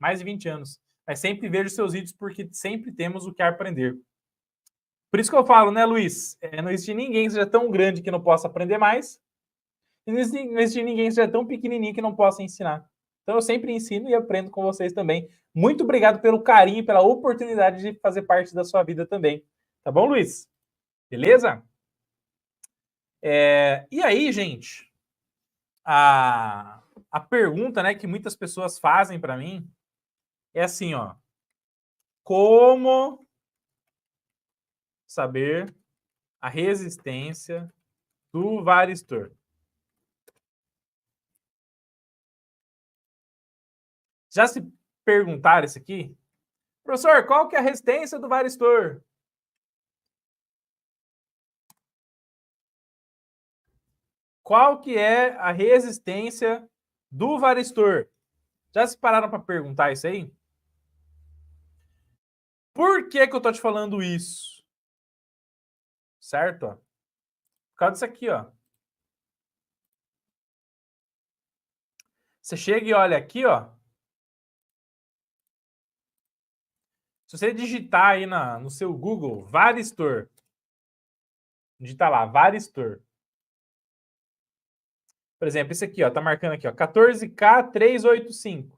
Mais de 20 anos. Mas sempre vejo seus vídeos porque sempre temos o que aprender. Por isso que eu falo, né, Luiz? Não existe ninguém que seja tão grande que não possa aprender mais. E não existe ninguém que seja tão pequenininho que não possa ensinar. Então eu sempre ensino e aprendo com vocês também. Muito obrigado pelo carinho e pela oportunidade de fazer parte da sua vida também. Tá bom, Luiz? Beleza? E aí, gente, a pergunta, né, que muitas pessoas fazem para mim é assim, ó. Como saber a resistência do varistor? Já se perguntaram isso aqui? Professor, qual que é a resistência do varistor? Qual que é a resistência do varistor? Já se pararam para perguntar isso aí? Por que eu tô te falando isso? Certo? Ó. Por causa disso aqui, ó. Você chega e olha aqui, ó. Se você digitar aí no seu Google, varistor. Digita lá, varistor. Por exemplo, esse aqui, ó, tá marcando aqui, ó, 14K385.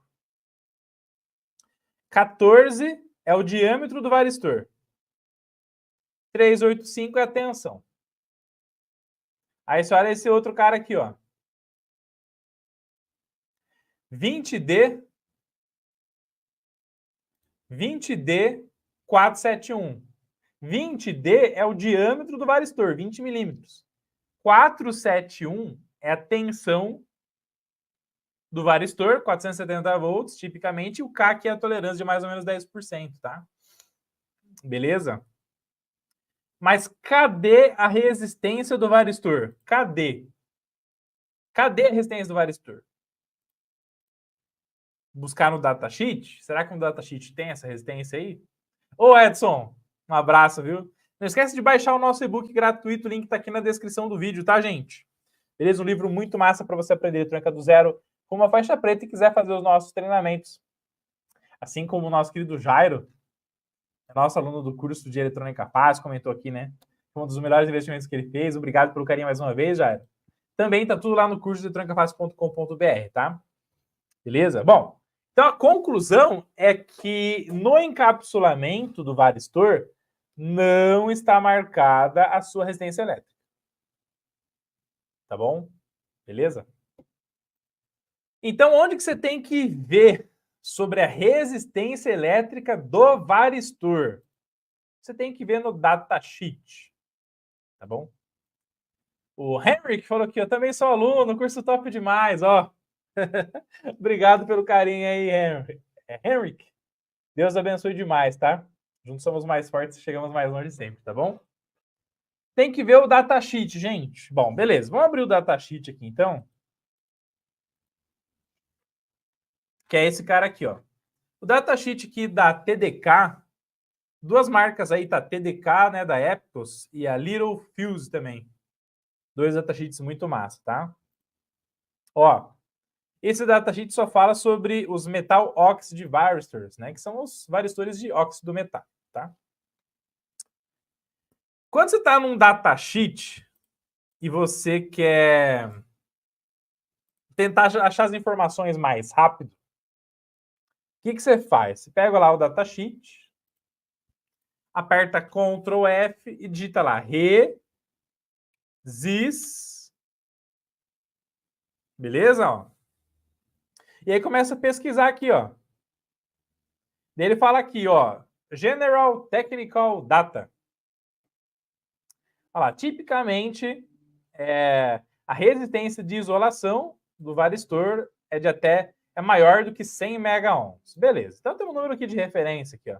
14 é o diâmetro do varistor. 385 é a tensão. Aí você olha esse outro cara aqui, ó. 20D 471. 20D é o diâmetro do varistor, 20 milímetros. 471 é a tensão do varistor, 470 volts, tipicamente, e o K que é a tolerância de mais ou menos 10%, tá? Beleza? Mas cadê a resistência do varistor? Cadê? Cadê a resistência do varistor? Buscar no datasheet? Será que no datasheet tem essa resistência aí? Ô Edson, um abraço, viu? Não esquece de baixar o nosso e-book gratuito, o link tá aqui na descrição do vídeo, tá, gente? Beleza? Um livro muito massa para você aprender eletrônica do zero com uma faixa preta e quiser fazer os nossos treinamentos. Assim como o nosso querido Jairo, nosso aluno do curso de Eletrônica Fácil, comentou aqui, né? Foi um dos melhores investimentos que ele fez. Obrigado pelo carinho mais uma vez, Jairo. Também tá tudo lá no curso de eletronicafácil.com.br, tá? Beleza? Bom, então a conclusão é que no encapsulamento do varistor não está marcada a sua resistência elétrica. Tá bom? Beleza? Então, onde que você tem que ver sobre a resistência elétrica do varistor? Você tem que ver no datasheet. Tá bom? O Henrique falou aqui, eu também sou aluno, curso top demais, ó. Obrigado pelo carinho aí, Henrique. Deus abençoe demais, tá? Juntos somos mais fortes e chegamos mais longe sempre, tá bom? Tem que ver o datasheet, gente. Bom, beleza. Vamos abrir o datasheet aqui, então. Que é esse cara aqui, ó. O datasheet aqui da TDK, duas marcas aí, tá? TDK, né, da Eptos, e a Little Fuse também. Dois datasheets muito massa, tá? Ó, esse datasheet só fala sobre os metal oxide varistors, né? Que são os varistores de óxido metálico, tá? Quando você está num datasheet e você quer tentar achar as informações mais rápido, o que você faz? Você pega lá o datasheet, aperta Ctrl F e digita lá resys, beleza? Ó. E aí começa a pesquisar aqui, ó. Ele fala aqui, ó, General Technical Data. Olha lá, tipicamente, a resistência de isolação do varistor é maior do que 100 megaohms. Beleza. Então tem um número aqui de referência aqui, ó.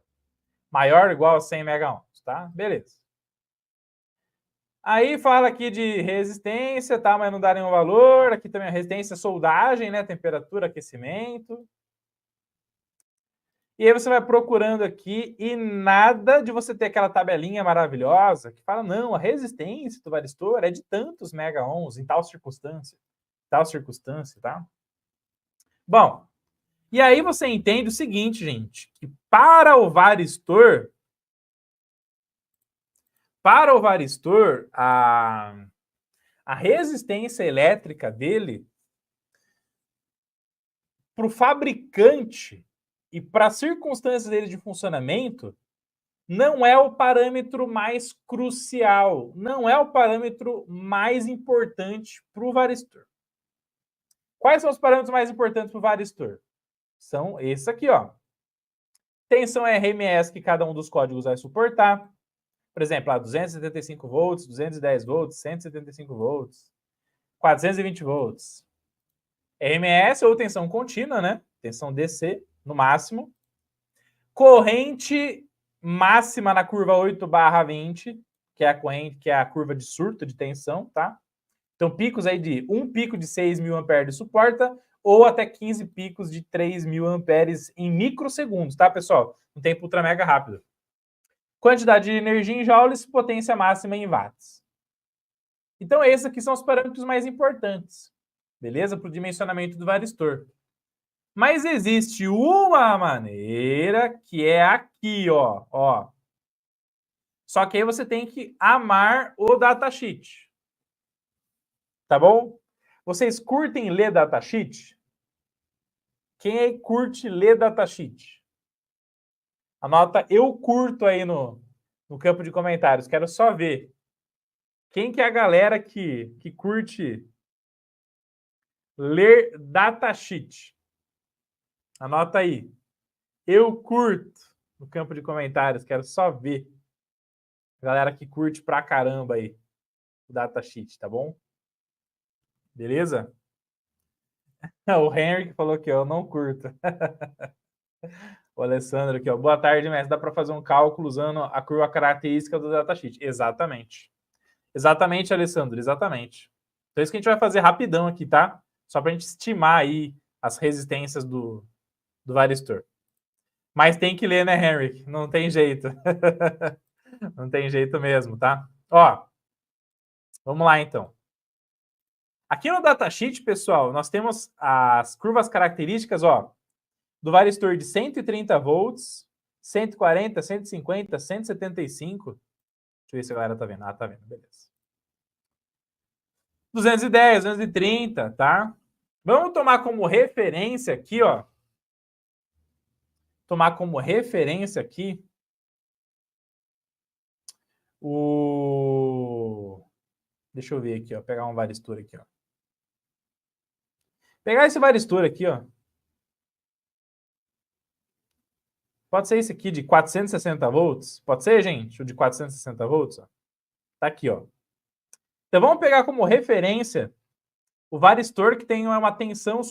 Maior ou igual a 100 megaohms, tá? Beleza. Aí fala aqui de resistência, tá? Mas não dá nenhum valor. Aqui também a resistência, soldagem, né? Temperatura, aquecimento. E aí você vai procurando aqui e nada de você ter aquela tabelinha maravilhosa que fala, não, a resistência do varistor é de tantos megaohms em tal circunstância, tá? Bom, e aí você entende o seguinte, gente, que para o varistor, a resistência elétrica dele, para o fabricante e para as circunstâncias dele de funcionamento, não é o parâmetro mais crucial, não é o parâmetro mais importante para o varistor. Quais são os parâmetros mais importantes para o varistor? São esses aqui, ó. Tensão RMS que cada um dos códigos vai suportar. Por exemplo, 275 volts, 210 volts, 175 volts, 420 volts. RMS ou tensão contínua, né? Tensão DC, no máximo. Corrente máxima na curva 8/20, que é a corrente, que é a curva de surto de tensão, tá? Então, picos aí de 1 pico de 6.000 amperes suporta, ou até 15 picos de 3.000 amperes em microsegundos, tá, pessoal? Um tempo ultra mega rápido. Quantidade de energia em joules, potência máxima em watts. Então, esses aqui são os parâmetros mais importantes, beleza? Para o dimensionamento do varistor. Mas existe uma maneira que é aqui, ó. Só que aí você tem que amar o datasheet. Tá bom? Vocês curtem ler datasheet? Quem aí curte ler datasheet? Anota eu curto aí no campo de comentários. Quero só ver. Quem que é a galera que curte ler datasheet? Anota aí. Eu curto no campo de comentários. Quero só ver. Galera que curte pra caramba aí o datasheet, tá bom? Beleza? O Henry falou aqui, ó, eu não curto. O Alessandro aqui, ó. Boa tarde, mestre. Dá para fazer um cálculo usando a curva característica do datasheet? Exatamente. Exatamente, Alessandro, exatamente. Então, isso que a gente vai fazer rapidão aqui, tá? Só para a gente estimar aí as resistências do varistor. Mas tem que ler, né, Henry? Não tem jeito. Não tem jeito mesmo, tá? Ó, vamos lá, então. Aqui no datasheet, pessoal, nós temos as curvas características, ó, do varistor de 130 volts, 140, 150, 175. Deixa eu ver se a galera tá vendo. Ah, tá vendo, beleza. 210, 230, tá? Vamos tomar como referência aqui, ó. Tomar como referência aqui o... Deixa eu ver aqui, ó. Pegar um varistor aqui, ó. Pegar esse varistor aqui, ó. Pode ser esse aqui de 460 volts? Pode ser, gente? O de 460 volts? Ó. Tá aqui, ó. Então vamos pegar como referência o varistor que tem uma tensão,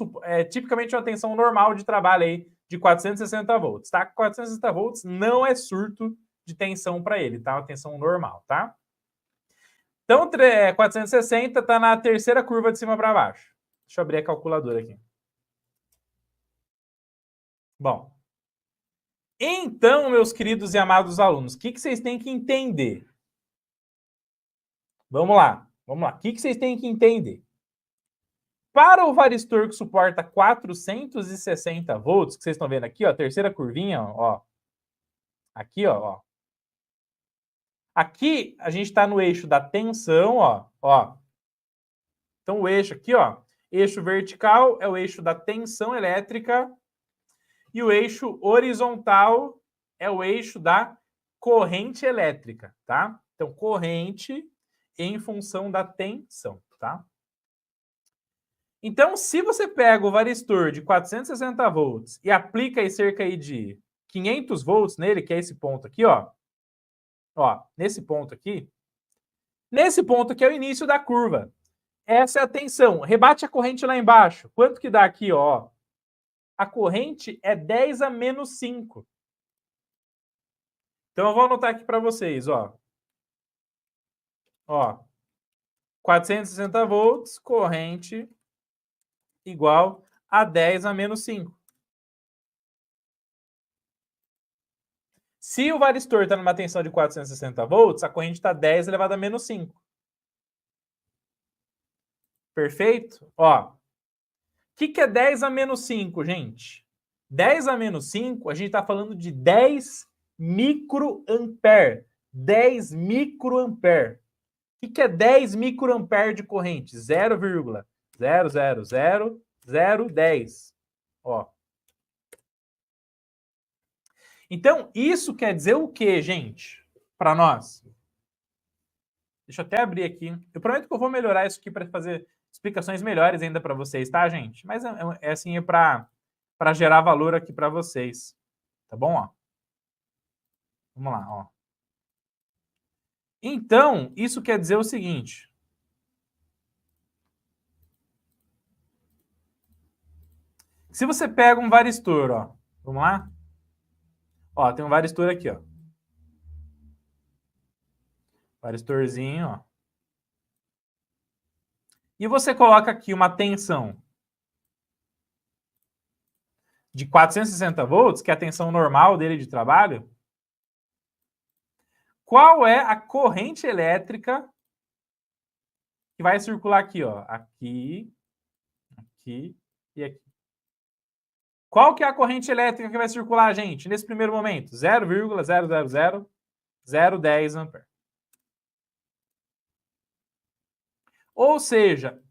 tipicamente uma tensão normal de trabalho aí de 460 volts, tá? 460 volts não é surto de tensão para ele, tá? Uma tensão normal, tá? Então, 460 tá na terceira curva de cima para baixo. Deixa eu abrir a calculadora aqui. Bom, então, meus queridos e amados alunos, o que vocês têm que entender? Vamos lá. O que vocês têm que entender? Para o varistor que suporta 460 volts, que vocês estão vendo aqui, ó, terceira curvinha, ó. Aqui, ó. Aqui a gente está no eixo da tensão, ó. Então o eixo aqui, ó, eixo vertical é o eixo da tensão elétrica e o eixo horizontal é o eixo da corrente elétrica, tá? Então corrente em função da tensão, tá? Então, se você pega o varistor de 460 volts e aplica aí cerca aí de 500 volts nele, que é esse ponto aqui, ó, nesse ponto aqui é o início da curva. Essa é a tensão. Rebate a corrente lá embaixo. Quanto que dá aqui, ó? A corrente é 10 a menos 5. Então eu vou anotar aqui para vocês, ó. Ó, 460 volts, corrente igual a 10 a menos 5. Se o varistor está numa tensão de 460 volts, a corrente está 10 elevado a menos 5. Perfeito? Ó, o que é 10 a menos 5, gente? 10 a menos 5, a gente está falando de 10 microampere. 10 microampere. O que é 10 microampere de corrente? 0,0000010. Ó. Então, isso quer dizer o que, gente? Para nós. Deixa eu até abrir aqui. Eu prometo que eu vou melhorar isso aqui para fazer explicações melhores ainda para vocês, tá, gente? Mas é assim, para gerar valor aqui para vocês. Tá bom? Ó. Vamos lá, ó. Então, isso quer dizer o seguinte. Se você pega um varistor, ó. Vamos lá? Ó, tem um varistor aqui, ó. Varistorzinho, ó. E você coloca aqui uma tensão de 460 volts, que é a tensão normal dele de trabalho. Qual é a corrente elétrica que vai circular aqui, ó? Aqui, aqui e aqui. Qual que é a corrente elétrica que vai circular, gente, nesse primeiro momento? 0,000010 ampere. Ou seja,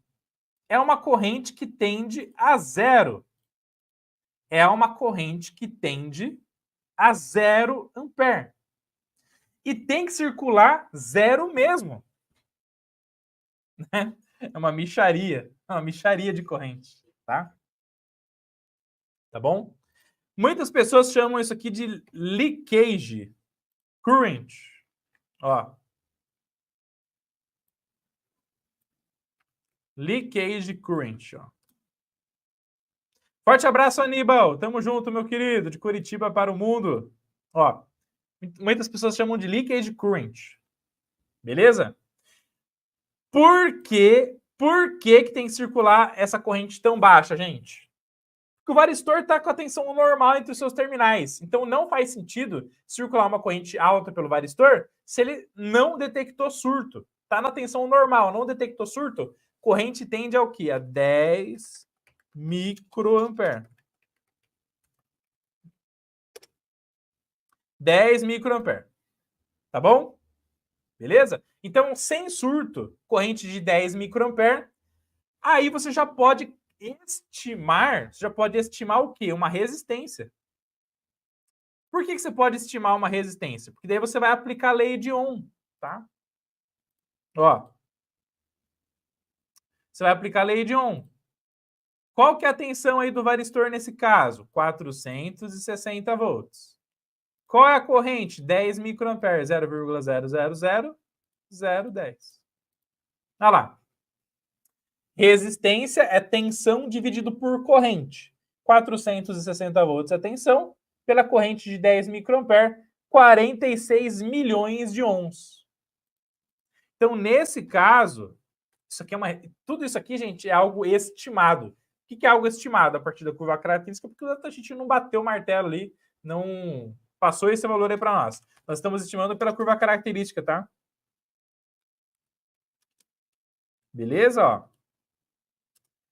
é uma corrente que tende a zero. É uma corrente que tende a 0 ampere. E tem que circular zero mesmo. É uma mixaria de corrente, tá? Tá bom? Muitas pessoas chamam isso aqui de leakage current. Ó. Leakage current, ó. Forte abraço, Aníbal. Tamo junto, meu querido, de Curitiba para o mundo. Ó, muitas pessoas chamam de leakage current. Beleza? Por que tem que circular essa corrente tão baixa, gente? Porque o varistor está com a tensão normal entre os seus terminais. Então não faz sentido circular uma corrente alta pelo varistor se ele não detectou surto. Está na tensão normal, não detectou surto, corrente tende ao quê? A 10 microampere. 10 microampere. Tá bom? Beleza? Então, sem surto, corrente de 10 microampere, aí você já pode estimar o quê? Uma resistência. Por que você pode estimar uma resistência? Porque daí você vai aplicar a lei de Ohm, tá? Ó. Você vai aplicar a lei de Ohm. Qual que é a tensão aí do varistor nesse caso? 460 volts. Qual é a corrente? 10 microamperes, 0,000010. Olha lá. Resistência é tensão dividido por corrente. 460 volts é tensão pela corrente de 10 microamperes, 46 milhões de ohms. Então, nesse caso, isso aqui tudo isso aqui, gente, é algo estimado. O que é algo estimado a partir da curva característica? Porque a gente não bateu o martelo ali, não passou esse valor aí para nós. Nós estamos estimando pela curva característica, tá? Beleza? Ó.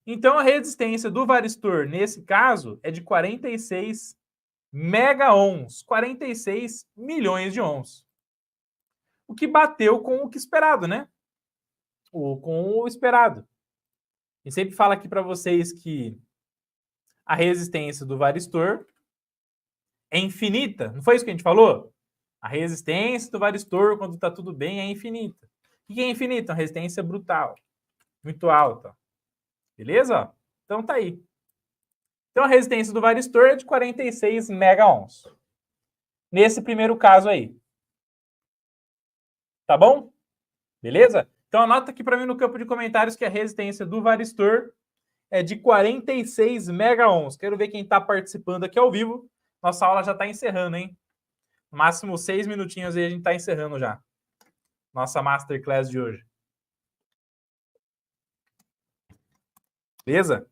Então, a resistência do varistor, nesse caso, é de 46 mega ohms, 46 milhões de ohms. o que bateu com o que esperado, né? Com o esperado. E sempre fala aqui para vocês que a resistência do varistor é infinita. Não foi isso que a gente falou? A resistência do varistor, quando está tudo bem, é infinita. O que é infinita? Uma resistência brutal, muito alta. Beleza? Então tá aí. Então a resistência do varistor é de 46 megaohms. Nesse primeiro caso aí. Tá bom? Beleza? Então anota aqui para mim no campo de comentários que a resistência do varistor é de 46 megaohms. Quero ver quem está participando aqui ao vivo. Nossa aula já está encerrando, hein? No máximo 6 minutinhos aí a gente está encerrando já. Nossa Masterclass de hoje. Beleza?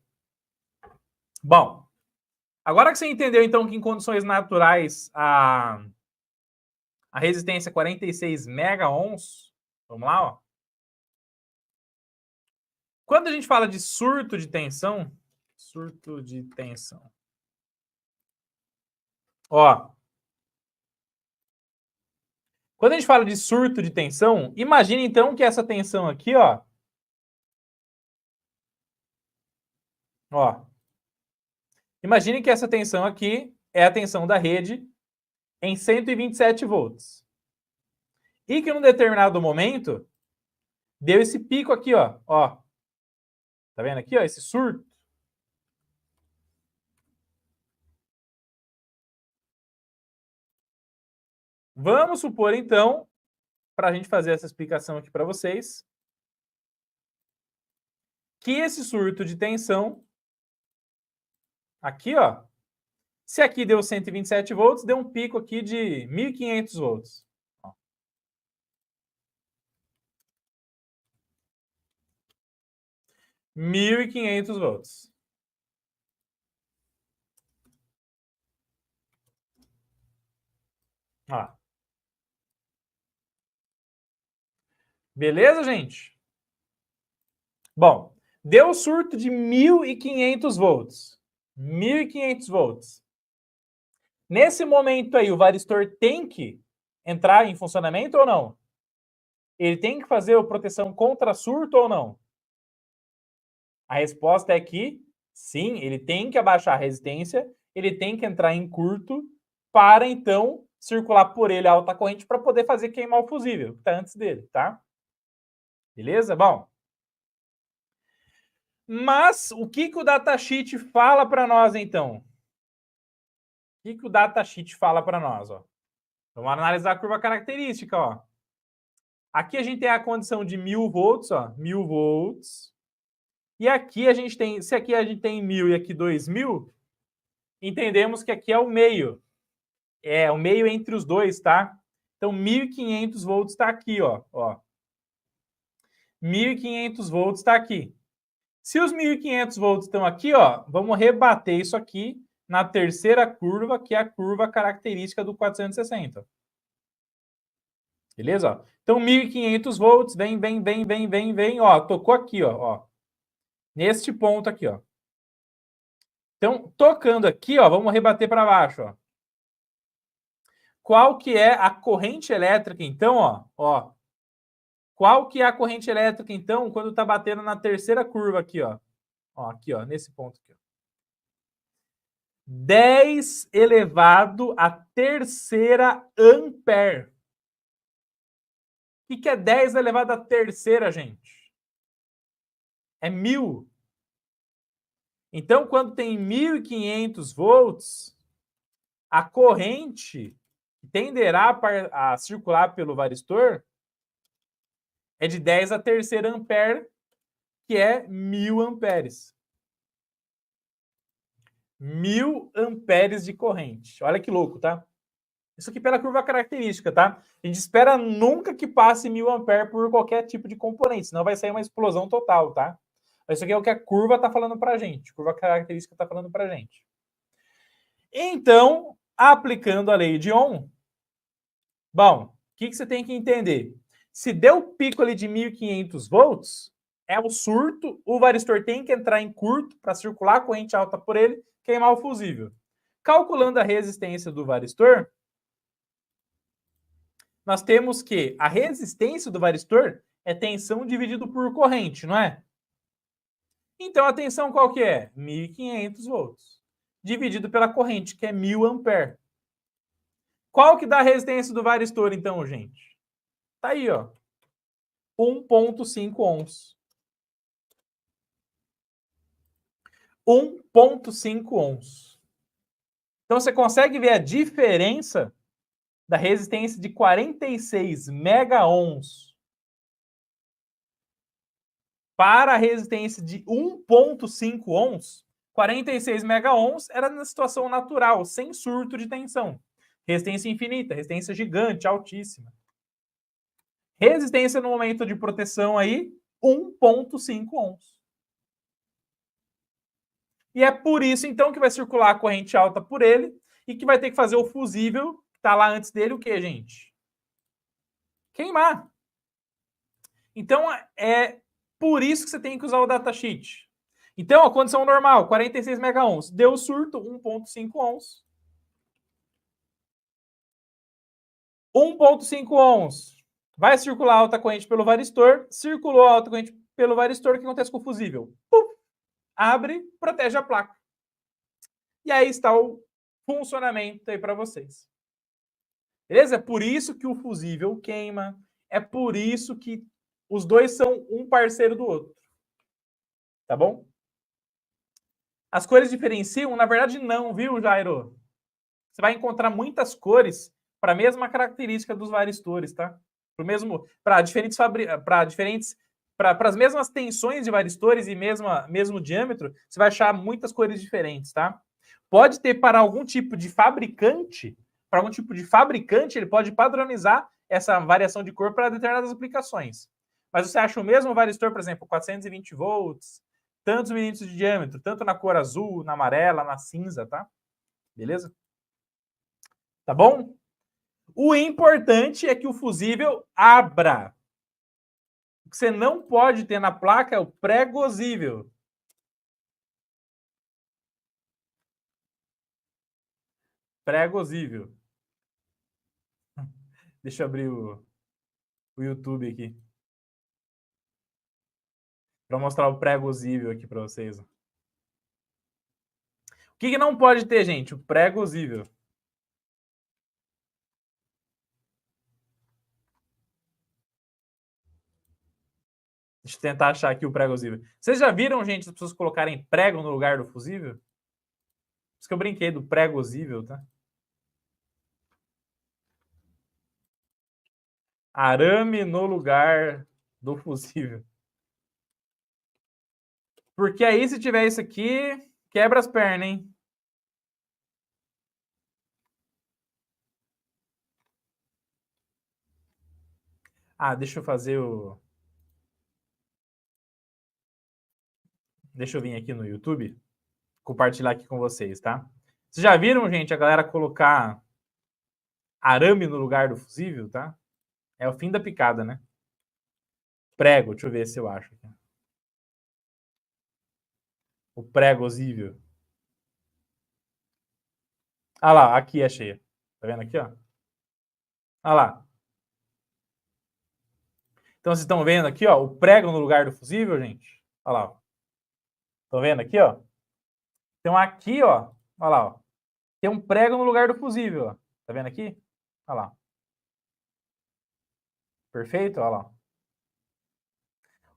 Bom, agora que você entendeu então que em condições naturais a resistência é 46 megaohms, vamos lá, ó. Quando a gente fala de surto de tensão, ó, quando a gente fala de surto de tensão, imagine então que essa tensão aqui, ó, imagine que essa tensão aqui é a tensão da rede em 127 volts. E que num determinado momento deu esse pico aqui, ó. Tá vendo aqui, ó, esse surto? Vamos supor, então, para a gente fazer essa explicação aqui para vocês, que esse surto de tensão, aqui, ó, se aqui deu 127 volts, deu um pico aqui de 1.500 volts. Ó. 1.500 volts. Ó. Beleza, gente? Bom, deu o surto de 1.500 volts. 1.500 volts. Nesse momento aí, o varistor tem que entrar em funcionamento ou não? Ele tem que fazer a proteção contra surto ou não? A resposta é que sim, ele tem que abaixar a resistência, ele tem que entrar em curto para então circular por ele a alta corrente para poder fazer queimar o fusível que está antes dele, tá? Beleza? Bom. Mas o que o datasheet fala para nós então? O que o datasheet fala para nós? Ó? Vamos analisar a curva característica. Ó. Aqui a gente tem a condição de 1.000 volts, ó, 1.000 volts. E aqui a gente tem, se aqui a gente tem 1.000 e aqui 2.000, entendemos que aqui é o meio. É o meio entre os dois, tá? Então 1.500 volts está aqui, ó. 1.500 volts está aqui. Se os 1.500 volts estão aqui, ó, vamos rebater isso aqui na terceira curva, que é a curva característica do 460. Beleza? Então 1.500 volts, vem, ó, tocou aqui, ó. Neste ponto aqui, ó. Então, tocando aqui, ó, vamos rebater para baixo, ó. Qual que é a corrente elétrica, então, ó? Qual que é a corrente elétrica, então, quando está batendo na terceira curva aqui, ó? Aqui, ó, nesse ponto aqui. Ó. 10 elevado à terceira ampere. O que é 10 elevado à terceira, gente? É 1.000. Então, quando tem 1.500 volts, a corrente que tenderá a circular pelo varistor é de 10 à terceira ampere, que é 1.000 amperes. 1.000 amperes de corrente. Olha que louco, tá? Isso aqui pela curva característica, tá? A gente espera nunca que passe 1.000 amperes por qualquer tipo de componente, senão vai sair uma explosão total, tá? Isso aqui é o que a curva está falando para a gente. A curva característica está falando para a gente. Então, aplicando a lei de Ohm, bom, o que você tem que entender? Se deu pico ali de 1.500 volts, é o surto, o varistor tem que entrar em curto para circular a corrente alta por ele, queimar o fusível. Calculando a resistência do varistor, nós temos que a resistência do varistor é tensão dividido por corrente, não é? Então a tensão qual que é? 1.500 volts. Dividido pela corrente, que é 1.000 ampere. Qual que dá a resistência do varistor, então, gente? Tá aí, ó. 1,5 ohms. 1,5 ohms. Então você consegue ver a diferença da resistência de 46 mega-ohms para a resistência de 1,5 ohms. 46 mega-ohms era na situação natural, sem surto de tensão. Resistência infinita, resistência gigante, altíssima. Resistência no momento de proteção aí, 1,5 ohms. E é por isso, então, que vai circular a corrente alta por ele e que vai ter que fazer o fusível, que está lá antes dele, o quê, gente? Queimar. Então, é por isso que você tem que usar o datasheet. Então, a condição normal, 46 mega-ohms. Deu surto, 1,5 ohms. 1,5 ohms. Vai circular alta corrente pelo varistor. Circulou alta corrente pelo varistor. O que acontece com o fusível? Puf, abre, protege a placa. E aí está o funcionamento aí para vocês. Beleza? É por isso que o fusível queima. É por isso que os dois são um parceiro do outro. Tá bom? As cores diferenciam? Na verdade, não, viu, Jairo? Você vai encontrar muitas cores para a mesma característica dos varistores, tá? Para as mesmas tensões de varistores e mesmo diâmetro, você vai achar muitas cores diferentes, tá? Pode ter para algum tipo de fabricante, ele pode padronizar essa variação de cor para determinadas aplicações. Mas você acha o mesmo varistor, por exemplo, 420 volts, tantos milímetros de diâmetro, tanto na cor azul, na amarela, na cinza, tá? Beleza? Tá bom? O importante é que o fusível abra. O que você não pode ter na placa é o pré-gosível. Pré-gosível. Deixa eu abrir o YouTube aqui. Para mostrar o pré-gosível aqui para vocês. O que não pode ter, gente? O pré-gosível. Deixa eu tentar achar aqui o pré-gosível. Vocês já viram, gente, as pessoas colocarem prego no lugar do fusível? Por isso que eu brinquei do pré-gosível, tá? Arame no lugar do fusível. Porque aí, se tiver isso aqui, quebra as pernas, hein? Ah, deixa eu fazer o... Deixa eu vir aqui no YouTube, compartilhar aqui com vocês, tá? Vocês já viram, gente, a galera colocar arame no lugar do fusível, tá? É o fim da picada, né? Prego, deixa eu ver se eu acho aqui. O pré-gosível. Ah lá, aqui achei. Tá vendo aqui, ó? Ah lá. Então vocês estão vendo aqui, ó, o prego no lugar do fusível, gente? Olha lá. Estão vendo aqui, ó? Então aqui, ó, olha lá, ó. Tem um prego no lugar do fusível, ó. Tá vendo aqui? Olha lá. Perfeito? Olha lá.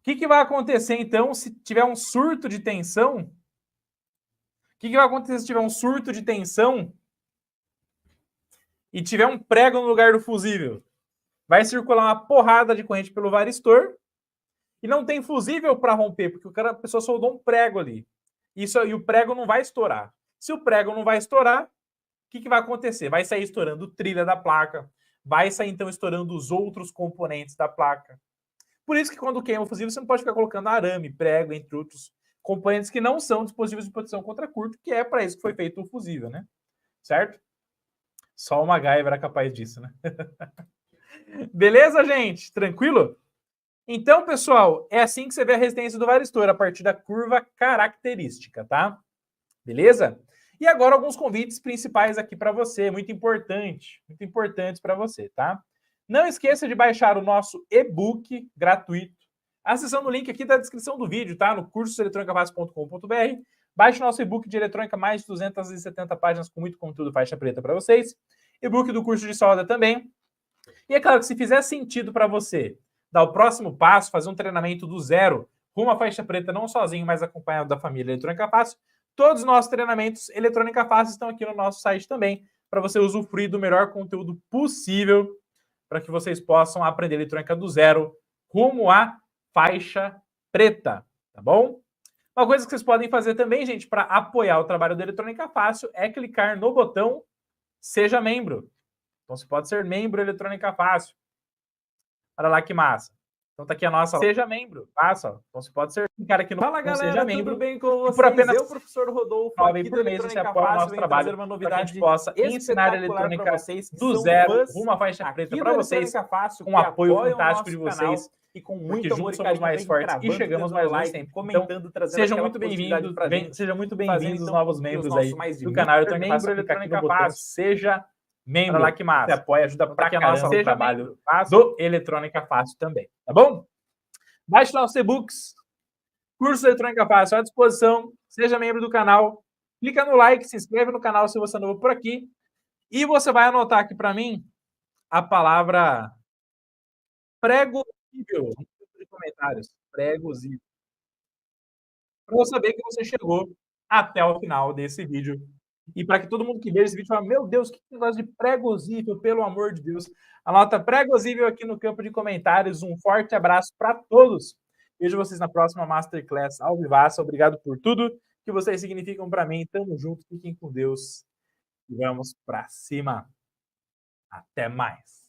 O que vai acontecer, então, se tiver um surto de tensão? O que vai acontecer se tiver um surto de tensão e tiver um prego no lugar do fusível? Vai circular uma porrada de corrente pelo varistor e não tem fusível para romper, porque a pessoa soldou um prego ali. E o prego não vai estourar. Se o prego não vai estourar, o que vai acontecer? Vai sair estourando trilha da placa, vai sair então estourando os outros componentes da placa. Por isso que quando queima o fusível, você não pode ficar colocando arame, prego, entre outros componentes que não são dispositivos de proteção contra curto, que é para isso que foi feito o fusível, né? Certo? Só o MacGyver era capaz disso, né? Beleza, gente? Tranquilo? Então, pessoal, é assim que você vê a resistência do varistor, a partir da curva característica, tá? Beleza? E agora alguns convites principais aqui para você, muito importantes para você, tá? Não esqueça de baixar o nosso e-book gratuito, acessando o link aqui da descrição do vídeo, tá? No cursoselektronicafácil.com.br. Baixe o nosso e-book de eletrônica, mais de 270 páginas com muito conteúdo faixa preta para vocês. E-book do curso de solda também. E é claro que se fizer sentido para você dar o próximo passo, fazer um treinamento do zero, rumo à faixa preta, não sozinho, mas acompanhado da família Eletrônica Fácil, todos os nossos treinamentos Eletrônica Fácil estão aqui no nosso site também, para você usufruir do melhor conteúdo possível, para que vocês possam aprender eletrônica do zero, rumo à faixa preta, tá bom? Uma coisa que vocês podem fazer também, gente, para apoiar o trabalho da Eletrônica Fácil é clicar no botão Seja Membro. Então você pode ser membro Eletrônica Fácil. Olha lá que massa. Então tá aqui a nossa... Seja membro, passa. Então você pode ser um cara aqui no... Fala galera, Seja membro, tudo bem com vocês? por apenas Eu, professor Rodolfo, aqui por do mês você Eletrônica apoia o Fácil, nosso vem trabalho, trazer uma para que a novidade gente possa ensinar a espetacular eletrônica para vocês que do são zero, fãs rumo à faixa preta aqui para do vocês, Eletrônica Fácil, com que um apoio apoiam o fantástico de nosso canal vocês, e com porque muito juntos amor e somos carinho mais vem fortes e cravando, chegamos dando mais longe like, sempre. comentando, Então, trazendo sejam aquela muito positividade bem-vindos, pra gente, sejam muito fazendo, bem-vindos os então, novos os membros nossos aí mais de do 1000 canal membro Eletrônica Fácil, clicar aqui no botão Fácil. Seja Membro. Olha lá que massa. Você apoia, ajuda Então, pra aqui a caramba nossa o Seja trabalho Membro. Fácil. do Eletrônica Fácil também, tá bom? Baixe lá os e-books, curso Eletrônica Fácil à disposição, seja membro do canal, clica no like, se inscreve no canal se você é novo por aqui, e você vai anotar aqui para mim a palavra pregosível no campo de comentários, pregosível, para eu saber que você chegou até o final desse vídeo. E para que todo mundo que veja esse vídeo fale, meu Deus, que negócio de pregosível, pelo amor de Deus. Anota pregosível aqui no campo de comentários. Um forte abraço para todos. Vejo vocês na próxima Masterclass ao vivaço. Obrigado por tudo que vocês significam para mim. Tamo junto, fiquem com Deus. E vamos para cima. Até mais.